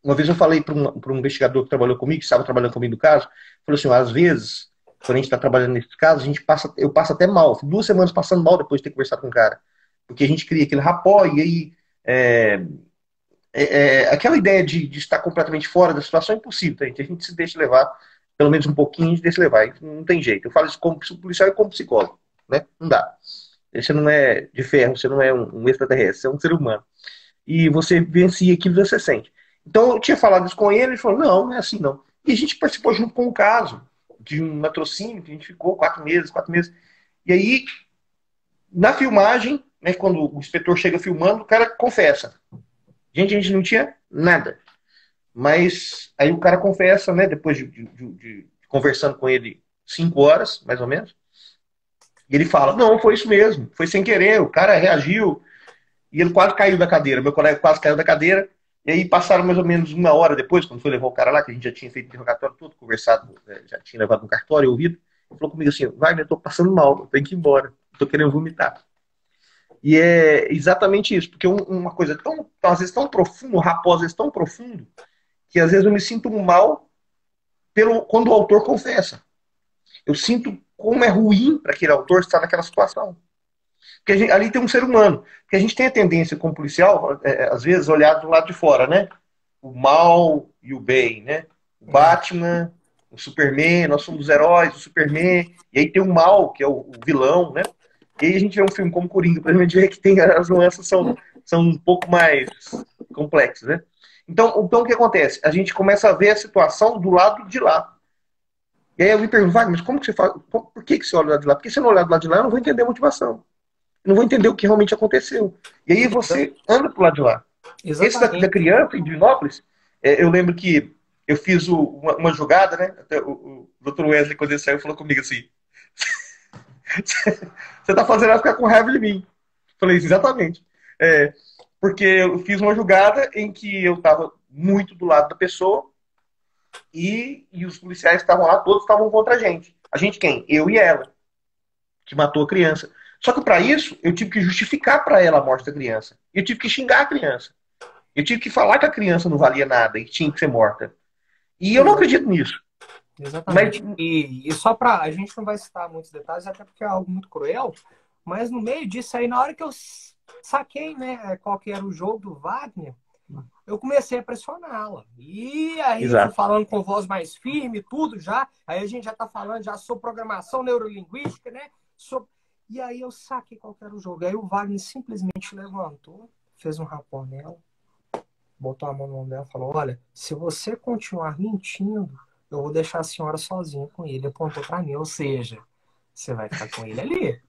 uma vez eu falei para um investigador que trabalhou comigo, que estava trabalhando comigo no caso, falou assim, às vezes, quando a gente está trabalhando nesse caso, eu passo até mal, 2 semanas passando mal depois de ter conversado com o cara, porque a gente cria aquele rapó e aí é, aquela ideia de estar completamente fora da situação é impossível, tá, gente? A gente se deixa levar, pelo menos um pouquinho, a gente deixa levar, não tem jeito. Eu falo isso como policial e como psicólogo, né? Não dá. Você não é de ferro, você não é um extraterrestre, você é um ser humano. E você vivencia aquilo que você sente. Então eu tinha falado isso com ele, ele falou, não, não é assim não. E a gente participou junto com um caso de um latrocínio, que a gente ficou 4 meses. E aí, na filmagem, né, quando o inspetor chega filmando, o cara confessa. Gente, a gente não tinha nada. Mas aí o cara confessa, né, depois de conversando com ele 5 horas, mais ou menos, e ele fala, não, foi isso mesmo, foi sem querer, o cara reagiu, e ele quase caiu da cadeira, meu colega quase caiu da cadeira, e aí passaram mais ou menos 1 hora depois, quando foi levar o cara lá, que a gente já tinha feito o interrogatório todo, conversado, já tinha levado um cartório, ouvido, ele falou comigo assim, Wagner, eu tô passando mal, eu tenho que ir embora, tô querendo vomitar. E é exatamente isso, porque uma coisa tão, às vezes tão profunda, um rapó às vezes tão profundo, que às vezes eu me sinto mal quando o autor confessa. Eu sinto como é ruim para aquele autor estar naquela situação. Porque ali tem um ser humano. Porque a gente tem a tendência, como policial, às vezes, olhar do lado de fora, né? O mal e o bem, né? O É, Batman, o Superman, nós somos os heróis, o Superman. E aí tem o mal, que é o vilão, né? E aí a gente vê um filme como Coringa, pra gente ver que tem, as nuances são um pouco mais complexos, né? Então o que acontece? A gente começa a ver a situação do lado de lá. E aí eu me pergunto, Wagner, mas como que você faz? Por que você olha do lado de lá? Porque se eu não olhar do lado de lá, eu não vou entender a motivação. Eu não vou entender o que realmente aconteceu. E aí você anda pro lado de lá. Esse da Exatamente. criança, em Divinópolis, eu lembro que eu fiz uma jogada, né? Até o Dr. Wesley, quando ele saiu, falou comigo assim: você tá fazendo ela ficar com raiva de mim. Falei, exatamente. É, porque eu fiz uma jogada em que eu estava muito do lado da pessoa e os policiais que estavam lá, todos estavam contra a gente. A gente quem? Eu e ela, que matou a criança. Só que para isso, eu tive que justificar para ela a morte da criança. Eu tive que xingar a criança. Eu tive que falar que a criança não valia nada e que tinha que ser morta. E eu não Exa- acredito nisso. Mas, Exatamente. E só para a gente não vai citar muitos detalhes, até porque é algo muito cruel, mas no meio disso aí, na hora que eu saquei, né, qual que era o jogo do Wagner, eu comecei a pressioná-la. E aí fui exato, falando com voz mais firme, tudo já. Aí a gente já tá falando já sobre programação neurolinguística, né? Sobre... E aí eu saquei qual que era o jogo. Aí o Wagner simplesmente levantou, fez um rapó nela, botou a mão no ombro dela e falou: Olha, se você continuar mentindo, eu vou deixar a senhora sozinha com ele. Apontou para mim, ou seja, você vai ficar com ele ali.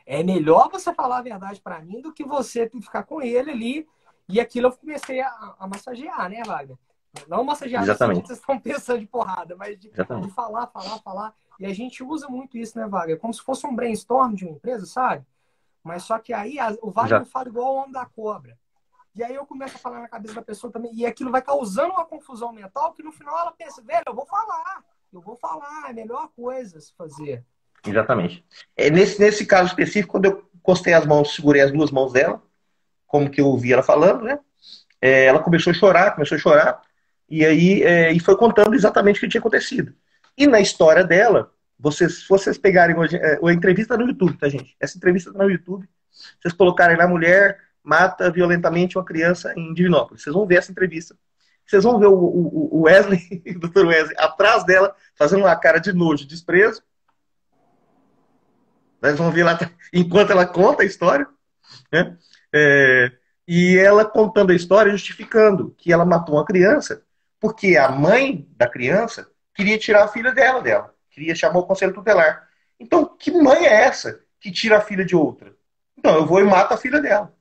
É melhor você falar a verdade para mim do que você ficar com ele ali. E aquilo eu comecei a massagear, né, Wagner? Não massagear no sentido que exatamente, vocês estão pensando de porrada, mas de exatamente. falar, falar, falar. E a gente usa muito isso, né, Wagner? Como se fosse um brainstorm de uma empresa, sabe? Mas só que aí o Wagner Exato. fala igual o homem da cobra. E aí eu começo a falar na cabeça da pessoa também. E aquilo vai causando uma confusão mental que no final ela pensa, velho, eu vou falar, é a melhor coisa se fazer. Exatamente. Nesse caso específico, quando eu encostei as mãos, segurei as duas mãos dela, como que eu ouvi ela falando, né? Ela começou a chorar, e aí e foi contando exatamente o que tinha acontecido. E na história dela, se vocês pegarem hoje, a entrevista no YouTube, tá, gente? Essa entrevista tá no YouTube. Vocês colocarem lá, mulher mata violentamente uma criança em Divinópolis. Vocês vão ver essa entrevista. Vocês vão ver o Wesley, o Dr. Wesley, atrás dela, fazendo uma cara de nojo, de desprezo. Nós vamos ver lá, enquanto ela conta a história, né? É, e ela contando a história, justificando que ela matou uma criança, porque a mãe da criança queria tirar a filha dela, queria chamar o conselho tutelar. Então, que mãe é essa que tira a filha de outra? Então, eu vou e mato a filha dela.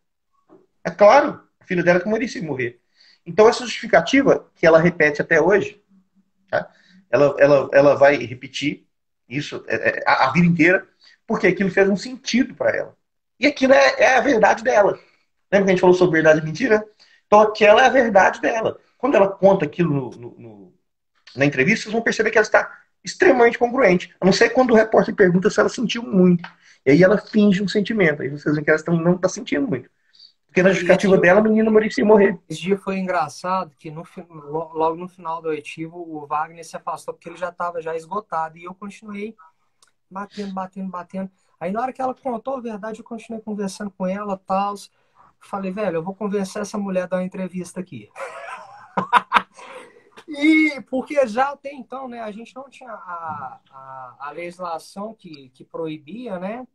É claro, a filha dela que merecia morrer. Então, essa justificativa, que ela repete até hoje, tá? Ela vai repetir isso a vida inteira, porque aquilo fez um sentido para ela. E aquilo é a verdade dela. Lembra que a gente falou sobre verdade e mentira? Então aquela é a verdade dela. Quando ela conta aquilo na entrevista, vocês vão perceber que ela está extremamente congruente. A não ser quando o repórter pergunta se ela sentiu muito. E aí ela finge um sentimento. Aí vocês veem que ela não está sentindo muito. Porque na E justificativa dela, a menina merecia morrer. esse dia foi engraçado que logo no final do oitivo o Wagner se afastou porque ele já estava já esgotado. E eu continuei batendo, batendo, batendo. Aí na hora que ela contou a verdade, eu continuei conversando com ela, tal. Falei, velho, eu vou convencer essa mulher a dar uma entrevista aqui. E porque já até então, né, a gente não tinha a legislação que proibia, né?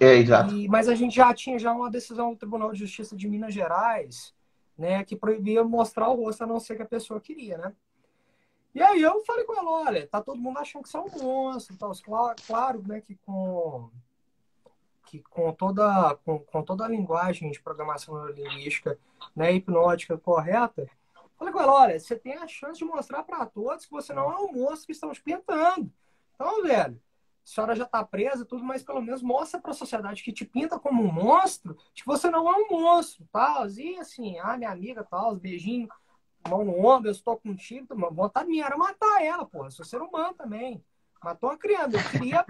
Exato. Mas a gente já tinha já uma decisão do Tribunal de Justiça de Minas Gerais, né, que proibia mostrar o rosto a não ser que a pessoa queria, né? E aí eu falei com ela, olha, tá todo mundo achando que você é um monstro, tal. Claro, né, com toda a linguagem de programação neurolinguística, né, hipnótica correta, falei com ela, olha, você tem a chance de mostrar para todos que você não é um monstro que estão te pintando. Então, velho, a senhora já está presa, tudo, mas pelo menos mostra para a sociedade que te pinta como um monstro, que você não é um monstro, tal. E assim, minha amiga, tal, beijinho, mão no ombro, eu estou contigo, vontade minha era matar ela, porra, sou ser humano também. Matou uma criança, eu queria,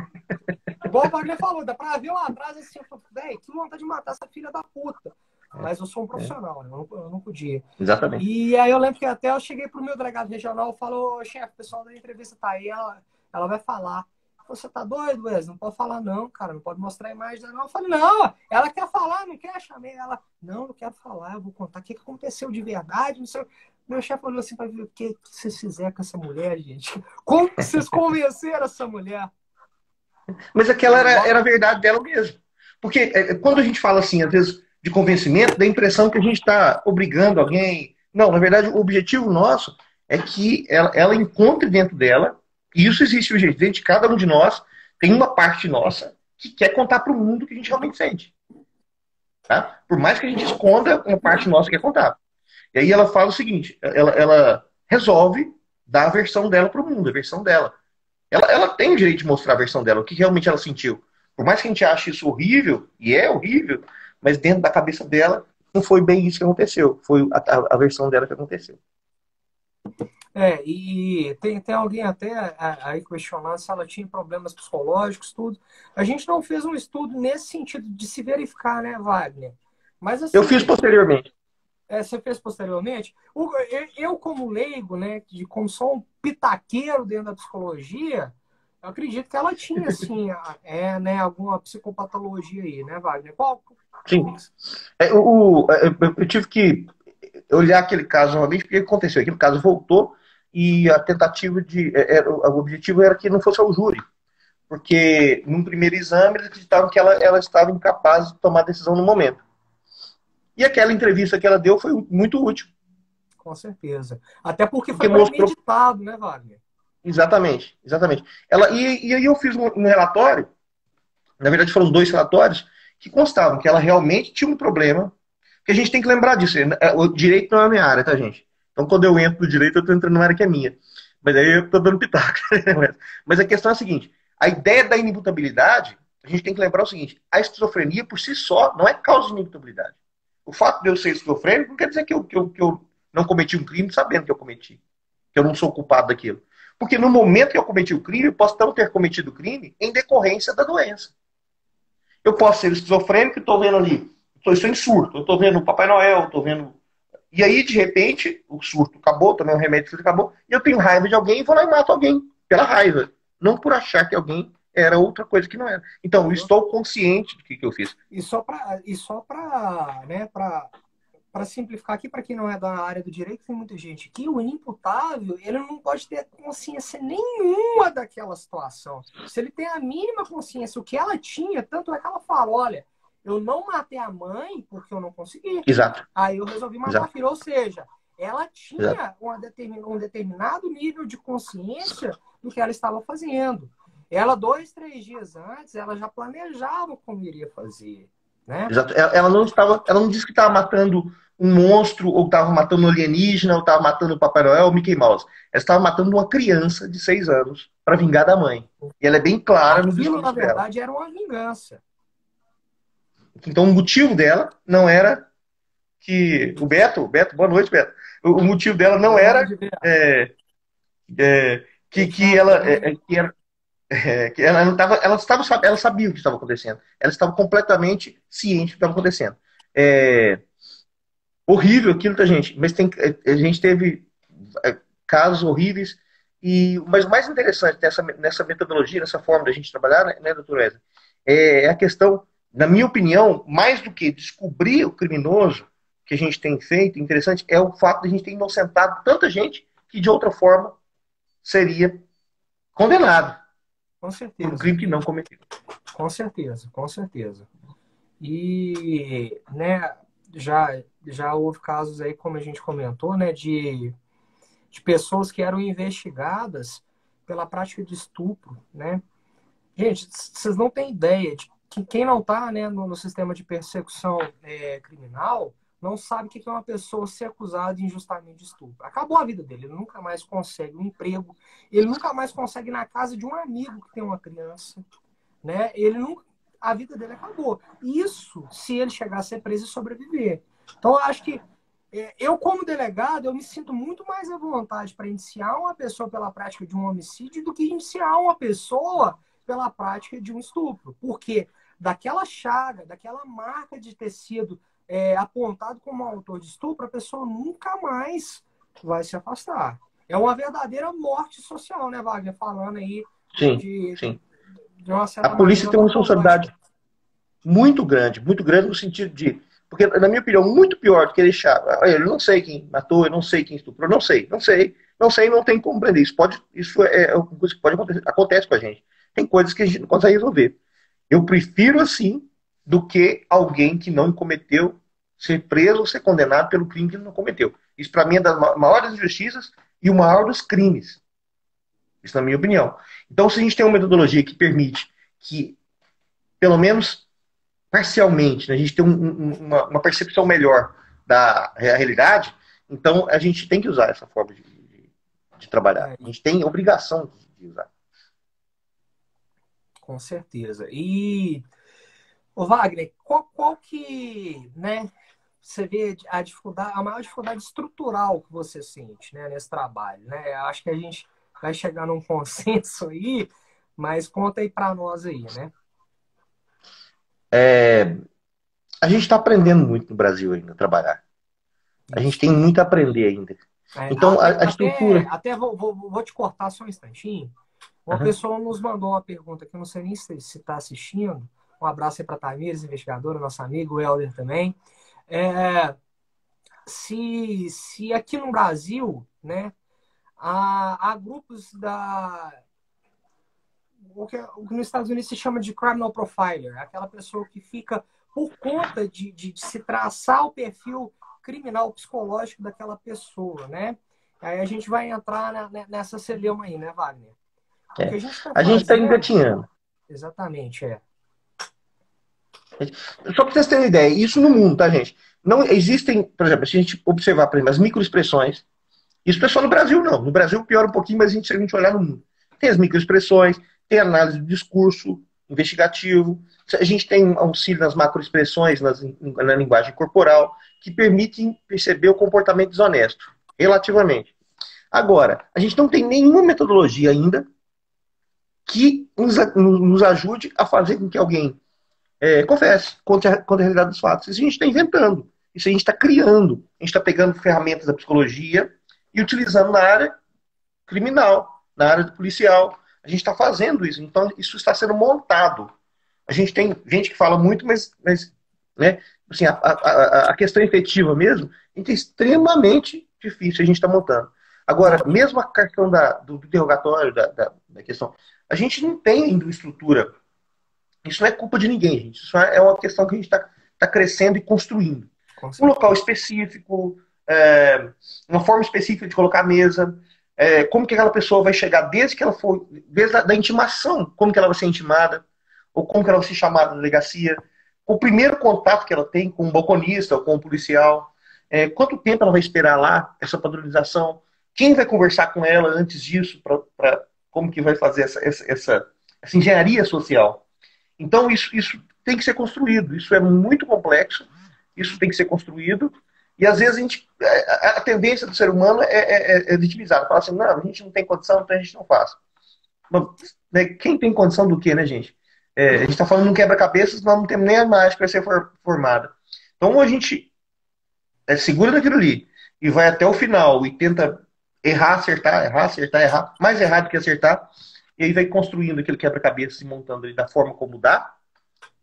igual o Wagner falou, dá pra ver lá atrás assim, eu falei, velho, que vontade de matar essa filha da puta. Mas eu sou um É, profissional, né? Eu não podia. exatamente. E aí eu lembro que até eu cheguei pro meu delegado regional e falou, chefe, o pessoal da entrevista tá aí, ela vai falar. Você tá doido, Wesley? Não pode falar não, cara, não pode mostrar a imagem dela, não. Eu falei, não, ela quer falar, não quer, chamei ela. Não, eu quero falar, eu vou contar o que aconteceu de verdade, não sei. Meu chefe olhou assim para ver o que vocês fizeram com essa mulher, gente. Como que vocês convenceram essa mulher? Mas aquela Falei, era a verdade dela mesmo. Porque quando a gente fala assim, às vezes, de convencimento, da impressão que a gente está obrigando alguém. Não, na verdade, o objetivo nosso é que ela encontre dentro dela, e isso existe o jeito, dentro de cada um de nós, tem uma parte nossa que quer contar para o mundo o que a gente realmente sente. Tá? Por mais que a gente esconda, uma parte nossa quer contar. E aí ela fala o seguinte, ela resolve dar a versão dela para o mundo, a versão dela. Ela tem o direito de mostrar a versão dela, o que realmente ela sentiu. Por mais que a gente ache isso horrível, e é horrível, mas dentro da cabeça dela, não foi bem isso que aconteceu. Foi a versão dela que aconteceu. E tem alguém até aí questionando se ela tinha problemas psicológicos, tudo. A gente não fez um estudo nesse sentido de se verificar, né, Wagner? Mas Eu fiz assim, posteriormente. você fez posteriormente. Eu, como leigo, né, como sou um pitaqueiro dentro da psicologia, eu acredito que ela tinha, assim, né, alguma psicopatologia aí, né, Wagner? Sim. Eu tive que olhar aquele caso novamente, porque aconteceu. Aquele caso voltou e a tentativa o objetivo era que não fosse ao júri. Porque num primeiro exame eles acreditavam que ela estava incapaz de tomar decisão no momento. E aquela entrevista que ela deu foi muito útil. Com certeza. Até porque Porque foi mostrou. premeditado, né, Wagner? Exatamente, exatamente. E aí eu fiz um relatório, na verdade foram os dois relatórios, que constavam que ela realmente tinha um problema, que a gente tem que lembrar disso. O direito não é a minha área, tá, gente? Então quando eu entro no direito, eu estou entrando numa área que é minha. Mas aí eu estou dando pitaco. Mas a questão é a seguinte, a ideia da inimputabilidade, a gente tem que lembrar o seguinte, a esquizofrenia por si só não é causa de inimputabilidade. O fato de eu ser esquizofrênico não quer dizer que eu não cometi um crime sabendo que eu cometi, que eu não sou culpado daquilo. Porque no momento que eu cometi o crime, eu posso não ter cometido o crime em decorrência da doença. Eu posso ser esquizofrênico e estou vendo ali, estou em surto, eu estou vendo o Papai Noel, estou vendo. E aí, de repente, o surto acabou, tomei um remédio que acabou, e eu tenho raiva de alguém e vou lá e mato alguém, pela raiva. Não por achar que alguém era outra coisa que não era. Então, eu estou consciente do que eu fiz. E só para né, para simplificar aqui, para quem não é da área do direito, tem muita gente aqui, o inimputável, ele não pode ter consciência nenhuma daquela situação. Se ele tem a mínima consciência, o que ela tinha, tanto é que ela fala, olha, eu não matei a mãe porque eu não consegui. Exato. Aí eu resolvi matar a Exato. filha. Ou seja, ela Exato. tinha um determinado nível de consciência do que ela estava fazendo. Ela, 2, 3 dias antes, ela já planejava como iria fazer, né? Exato. Ela não disse que estava matando um monstro, ou estava matando um alienígena, ou estava matando o Papai Noel ou o Mickey Mouse. Ela estava matando uma criança de 6 anos para vingar da mãe. E ela é bem clara no Aquilo, na discurso dela. verdade, era uma vingança. Então, o motivo dela não era que. Beto, boa noite, Beto. O motivo dela não era Grande, é, eu te que amo ela. também. Que ela não estava. Ela sabia o que estava acontecendo. Ela estava completamente ciente do que estava acontecendo. É, horrível aquilo, tá, gente? Mas a gente teve casos horríveis. Mas o mais interessante nessa metodologia, nessa forma da gente trabalhar, né, doutor Wesley, é a questão, na minha opinião, mais do que descobrir o criminoso que a gente tem feito, interessante, é o fato de a gente ter inocentado tanta gente que de outra forma seria condenado Com por um certeza. crime que não cometeu. Com certeza, com certeza. E, né, já houve casos aí, como a gente comentou, né, de pessoas que eram investigadas pela prática de estupro, né? Gente, vocês não têm ideia de que quem não está, né, no sistema de persecução criminal não sabe o que é uma pessoa ser acusada injustamente de estupro. Acabou a vida dele, ele nunca mais consegue um emprego, ele nunca mais consegue ir na casa de um amigo que tem uma criança, né? Ele nunca, a vida dele acabou. Isso se ele chegar a ser preso e sobreviver. Então, eu acho que eu, como delegado, eu me sinto muito mais à vontade para indiciar uma pessoa pela prática de um homicídio do que indiciar uma pessoa pela prática de um estupro. Porque daquela chaga, daquela marca de ter sido apontado como autor de estupro, a pessoa nunca mais vai se afastar. É uma verdadeira morte social, né, Wagner? Falando aí Sim, de, sim. de uma A certa polícia maneira tem uma antropológica. responsabilidade muito grande no sentido de. Porque, na minha opinião, muito pior do que deixar. Eu não sei quem matou, eu não sei quem estuprou, não sei, não tem como prender. Isso é uma coisa que pode acontecer, acontece com a gente. Tem coisas que a gente não consegue resolver. Eu prefiro, assim, do que alguém que não cometeu ser preso ou ser condenado pelo crime que ele não cometeu. Isso, para mim, é das maiores injustiças e o maior dos crimes. Isso, na minha opinião. Então, se a gente tem uma metodologia que permite que, pelo menos parcialmente, né, a gente tem uma percepção melhor da realidade, então a gente tem que usar essa forma de trabalhar. É, A gente tem obrigação de usar. com certeza. E, ô Wagner, qual que, né, você vê a dificuldade, a maior dificuldade estrutural que você sente, né, nesse trabalho, né? Eu acho que a gente vai chegar num consenso aí, mas conta aí para nós aí, né? É, a gente está aprendendo muito no Brasil ainda a trabalhar. A gente Isso. tem muito a aprender ainda. É, Então, a estrutura. até vou te cortar só um instantinho. Uma Uhum. pessoa nos mandou uma pergunta que eu não sei nem se está assistindo. Um abraço aí para a Tamires, investigadora, nosso amigo, o Helder também. É, se aqui no Brasil, né, há grupos o que nos Estados Unidos se chama de criminal profiler, aquela pessoa que fica por conta de se traçar o perfil criminal psicológico daquela pessoa, né? Aí a gente vai entrar nessa celeuma aí, né, Wagner? O que É. a gente está A gente está fazendo, engatinhando. exatamente, Só para vocês terem ideia, isso no mundo, tá, gente? Não existem, por exemplo, se a gente observar, por exemplo, as microexpressões, isso não é só no Brasil, não. No Brasil piora um pouquinho, mas se a gente olhar no mundo. Tem as microexpressões, tem análise do discurso investigativo, a gente tem um auxílio nas macroexpressões, na linguagem corporal, que permitem perceber o comportamento desonesto, relativamente. Agora, a gente não tem nenhuma metodologia ainda que nos ajude a fazer com que alguém confesse, contra a realidade dos fatos. Isso a gente está inventando, isso a gente está criando, a gente está pegando ferramentas da psicologia e utilizando na área criminal, na área policial. A gente está fazendo isso, então isso está sendo montado. A gente tem gente que fala muito, mas né, assim, a questão efetiva mesmo, a gente é extremamente difícil, a gente está montando. Não, Agora, mesmo a questão do interrogatório, da questão, a gente não tem ainda estrutura. Isso não é culpa de ninguém, gente. Isso é uma questão que a gente está crescendo e construindo. com Um local certeza. específico, uma forma específica de colocar a mesa, como que aquela pessoa vai chegar desde que ela for, desde da intimação, como que ela vai ser intimada, ou como que ela vai ser chamada na delegacia, o primeiro contato que ela tem com um balconista ou com um policial, quanto tempo ela vai esperar lá, essa padronização, quem vai conversar com ela antes disso, como que vai fazer essa engenharia social. Então, isso tem que ser construído. Isso é muito complexo. Isso tem que ser construído. E, às vezes, a tendência do ser humano é vitimizar. Falar assim, não, a gente não tem condição, então a gente não faz. Mas, né, quem tem condição do quê, né, gente? A gente está falando de um quebra-cabeças, nós não temos nem a imagem que vai ser formada. Então, a gente segura daquilo ali e vai até o final e tenta errar, acertar, errar, acertar, errar. Mais errar do que acertar. E aí vai construindo aquele quebra-cabeças e montando ele da forma como dá,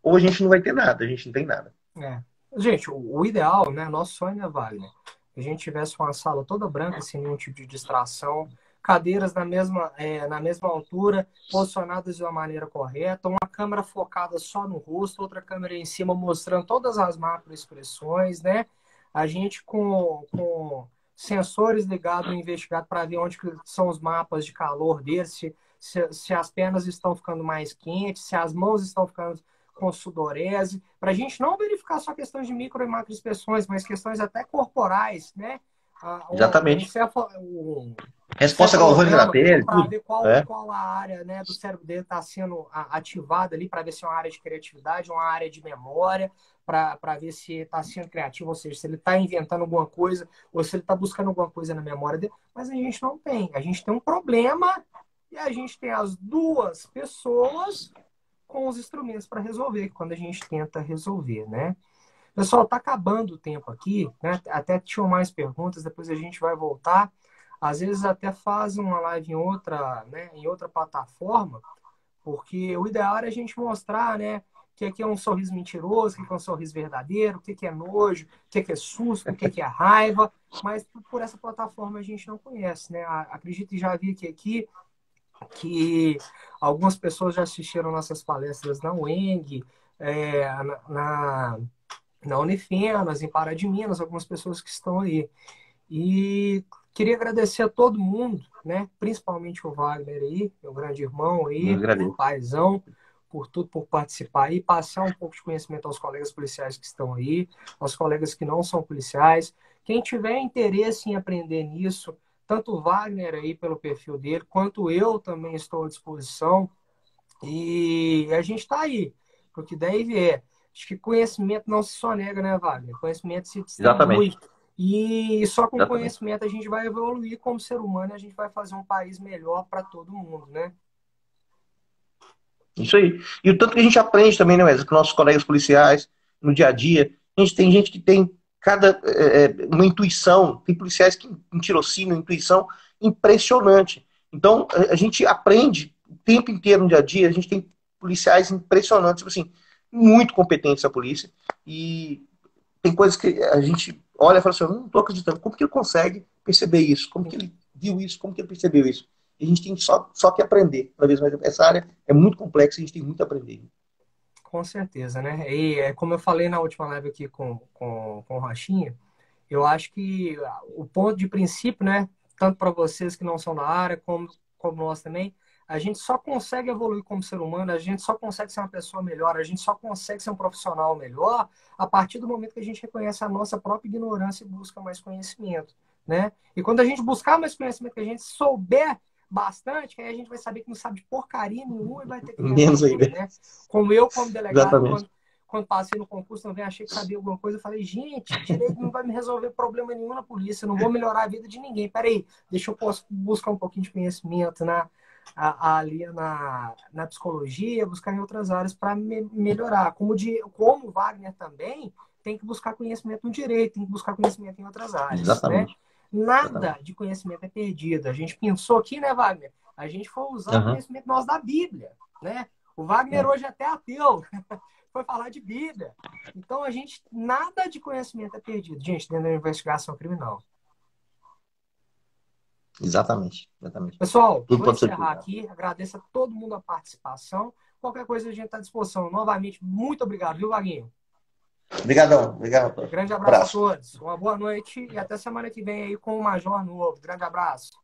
ou a gente não vai ter nada, a gente não tem nada. É. Gente, o ideal, né? Nosso sonho, né, Wagner? Que a gente tivesse uma sala toda branca, sem nenhum tipo de distração, cadeiras na mesma altura, posicionadas de uma maneira correta, uma câmera focada só no rosto, outra câmera em cima mostrando todas as macroexpressões, né? A gente com sensores ligados no investigado para ver onde que são os mapas de calor dele, se as pernas estão ficando mais quentes, se as mãos estão ficando com sudorese, para a gente não verificar só questões de micro e macroexpressões, mas questões até corporais, né? Exatamente. Um Resposta galvânica da encefalograma pele, para tudo. ver É. qual a área, né, do cérebro dele está sendo ativada ali, para ver se é uma área de criatividade, uma área de memória, para ver se está sendo criativo, ou seja, se ele está inventando alguma coisa, ou se ele está buscando alguma coisa na memória dele. Mas a gente não tem. A gente tem um problema e a gente tem as duas pessoas com os instrumentos para resolver, quando a gente tenta resolver, né? Pessoal, tá acabando o tempo aqui, né? Até tinham mais perguntas, depois a gente vai voltar. Às vezes até faz uma live em outra, né, em outra plataforma, porque o ideal é a gente mostrar, né, o que é um sorriso mentiroso, o que é um sorriso verdadeiro, o que é nojo, o que é susto, o que é raiva, mas por essa plataforma a gente não conhece, né? Acredito que já vi que aqui que algumas pessoas já assistiram nossas palestras na UENG, na Unifenas, em Pará de Minas, algumas pessoas que estão aí. E queria agradecer a todo mundo, né? Principalmente o Wagner aí, meu grande irmão Eu aí, agradeço. paizão, por tudo, por participar e passar um pouco de conhecimento aos colegas policiais que estão aí, aos colegas que não são policiais. Quem tiver interesse em aprender nisso, tanto o Wagner aí pelo perfil dele, quanto eu também estou à disposição. E a gente está aí, porque daí é. Acho que conhecimento não se sonega, né, Wagner? Conhecimento se distribui. Exatamente. E só com Exatamente. conhecimento a gente vai evoluir como ser humano e a gente vai fazer um país melhor para todo mundo, né? Isso aí. E o tanto que a gente aprende também, né, Wesley, com nossos colegas policiais, no dia a dia. A gente tem gente que tem uma intuição, tem policiais que em tirocínio, intuição impressionante. Então, a gente aprende o tempo inteiro no dia a dia, a gente tem policiais impressionantes, tipo assim, muito competentes a polícia. E tem coisas que a gente olha e fala assim, eu não estou acreditando, como que ele consegue perceber isso? Como que ele viu isso? Como que ele percebeu isso? E a gente tem só que aprender, cada vez mais. Essa área é muito complexa e a gente tem muito a aprender. Com certeza, né? E é como eu falei na última live aqui com o Rochinha, eu acho que o ponto de princípio, né? Tanto para vocês que não são da área, como nós também, a gente só consegue evoluir como ser humano, a gente só consegue ser uma pessoa melhor, a gente só consegue ser um profissional melhor a partir do momento que a gente reconhece a nossa própria ignorância e busca mais conhecimento, né? E quando a gente buscar mais conhecimento, que a gente souber bastante, que aí a gente vai saber que não sabe de porcaria nenhuma e vai ter que Menos reaprender, ainda. né? Como eu, como delegado, Exatamente. quando passei no concurso, também achei que sabia alguma coisa. Eu falei, gente, direito não vai me resolver problema nenhum na polícia, não vou melhorar a vida de ninguém. Peraí, deixa eu buscar um pouquinho de conhecimento ali na psicologia, buscar em outras áreas para melhorar. Como o Wagner também tem que buscar conhecimento no direito, tem que buscar conhecimento em outras áreas, né? Exatamente. Nada Exatamente. de conhecimento é perdido. A gente pensou aqui, né, Wagner? A gente foi usar o Uhum. conhecimento nosso da Bíblia, né? O Wagner É. hoje é até ateu, foi falar de Bíblia. Então, nada de conhecimento é perdido, gente, dentro da investigação criminal. Exatamente. Exatamente. Pessoal, Tudo vou pode ser encerrar utilizado. aqui. Agradeço a todo mundo a participação. Qualquer coisa a gente está à disposição. Novamente, muito obrigado, viu, Vaguinho? Obrigadão. Obrigado. Grande abraço a Abraço. todos. Uma boa noite e até semana que vem aí com o Major novo. Grande abraço.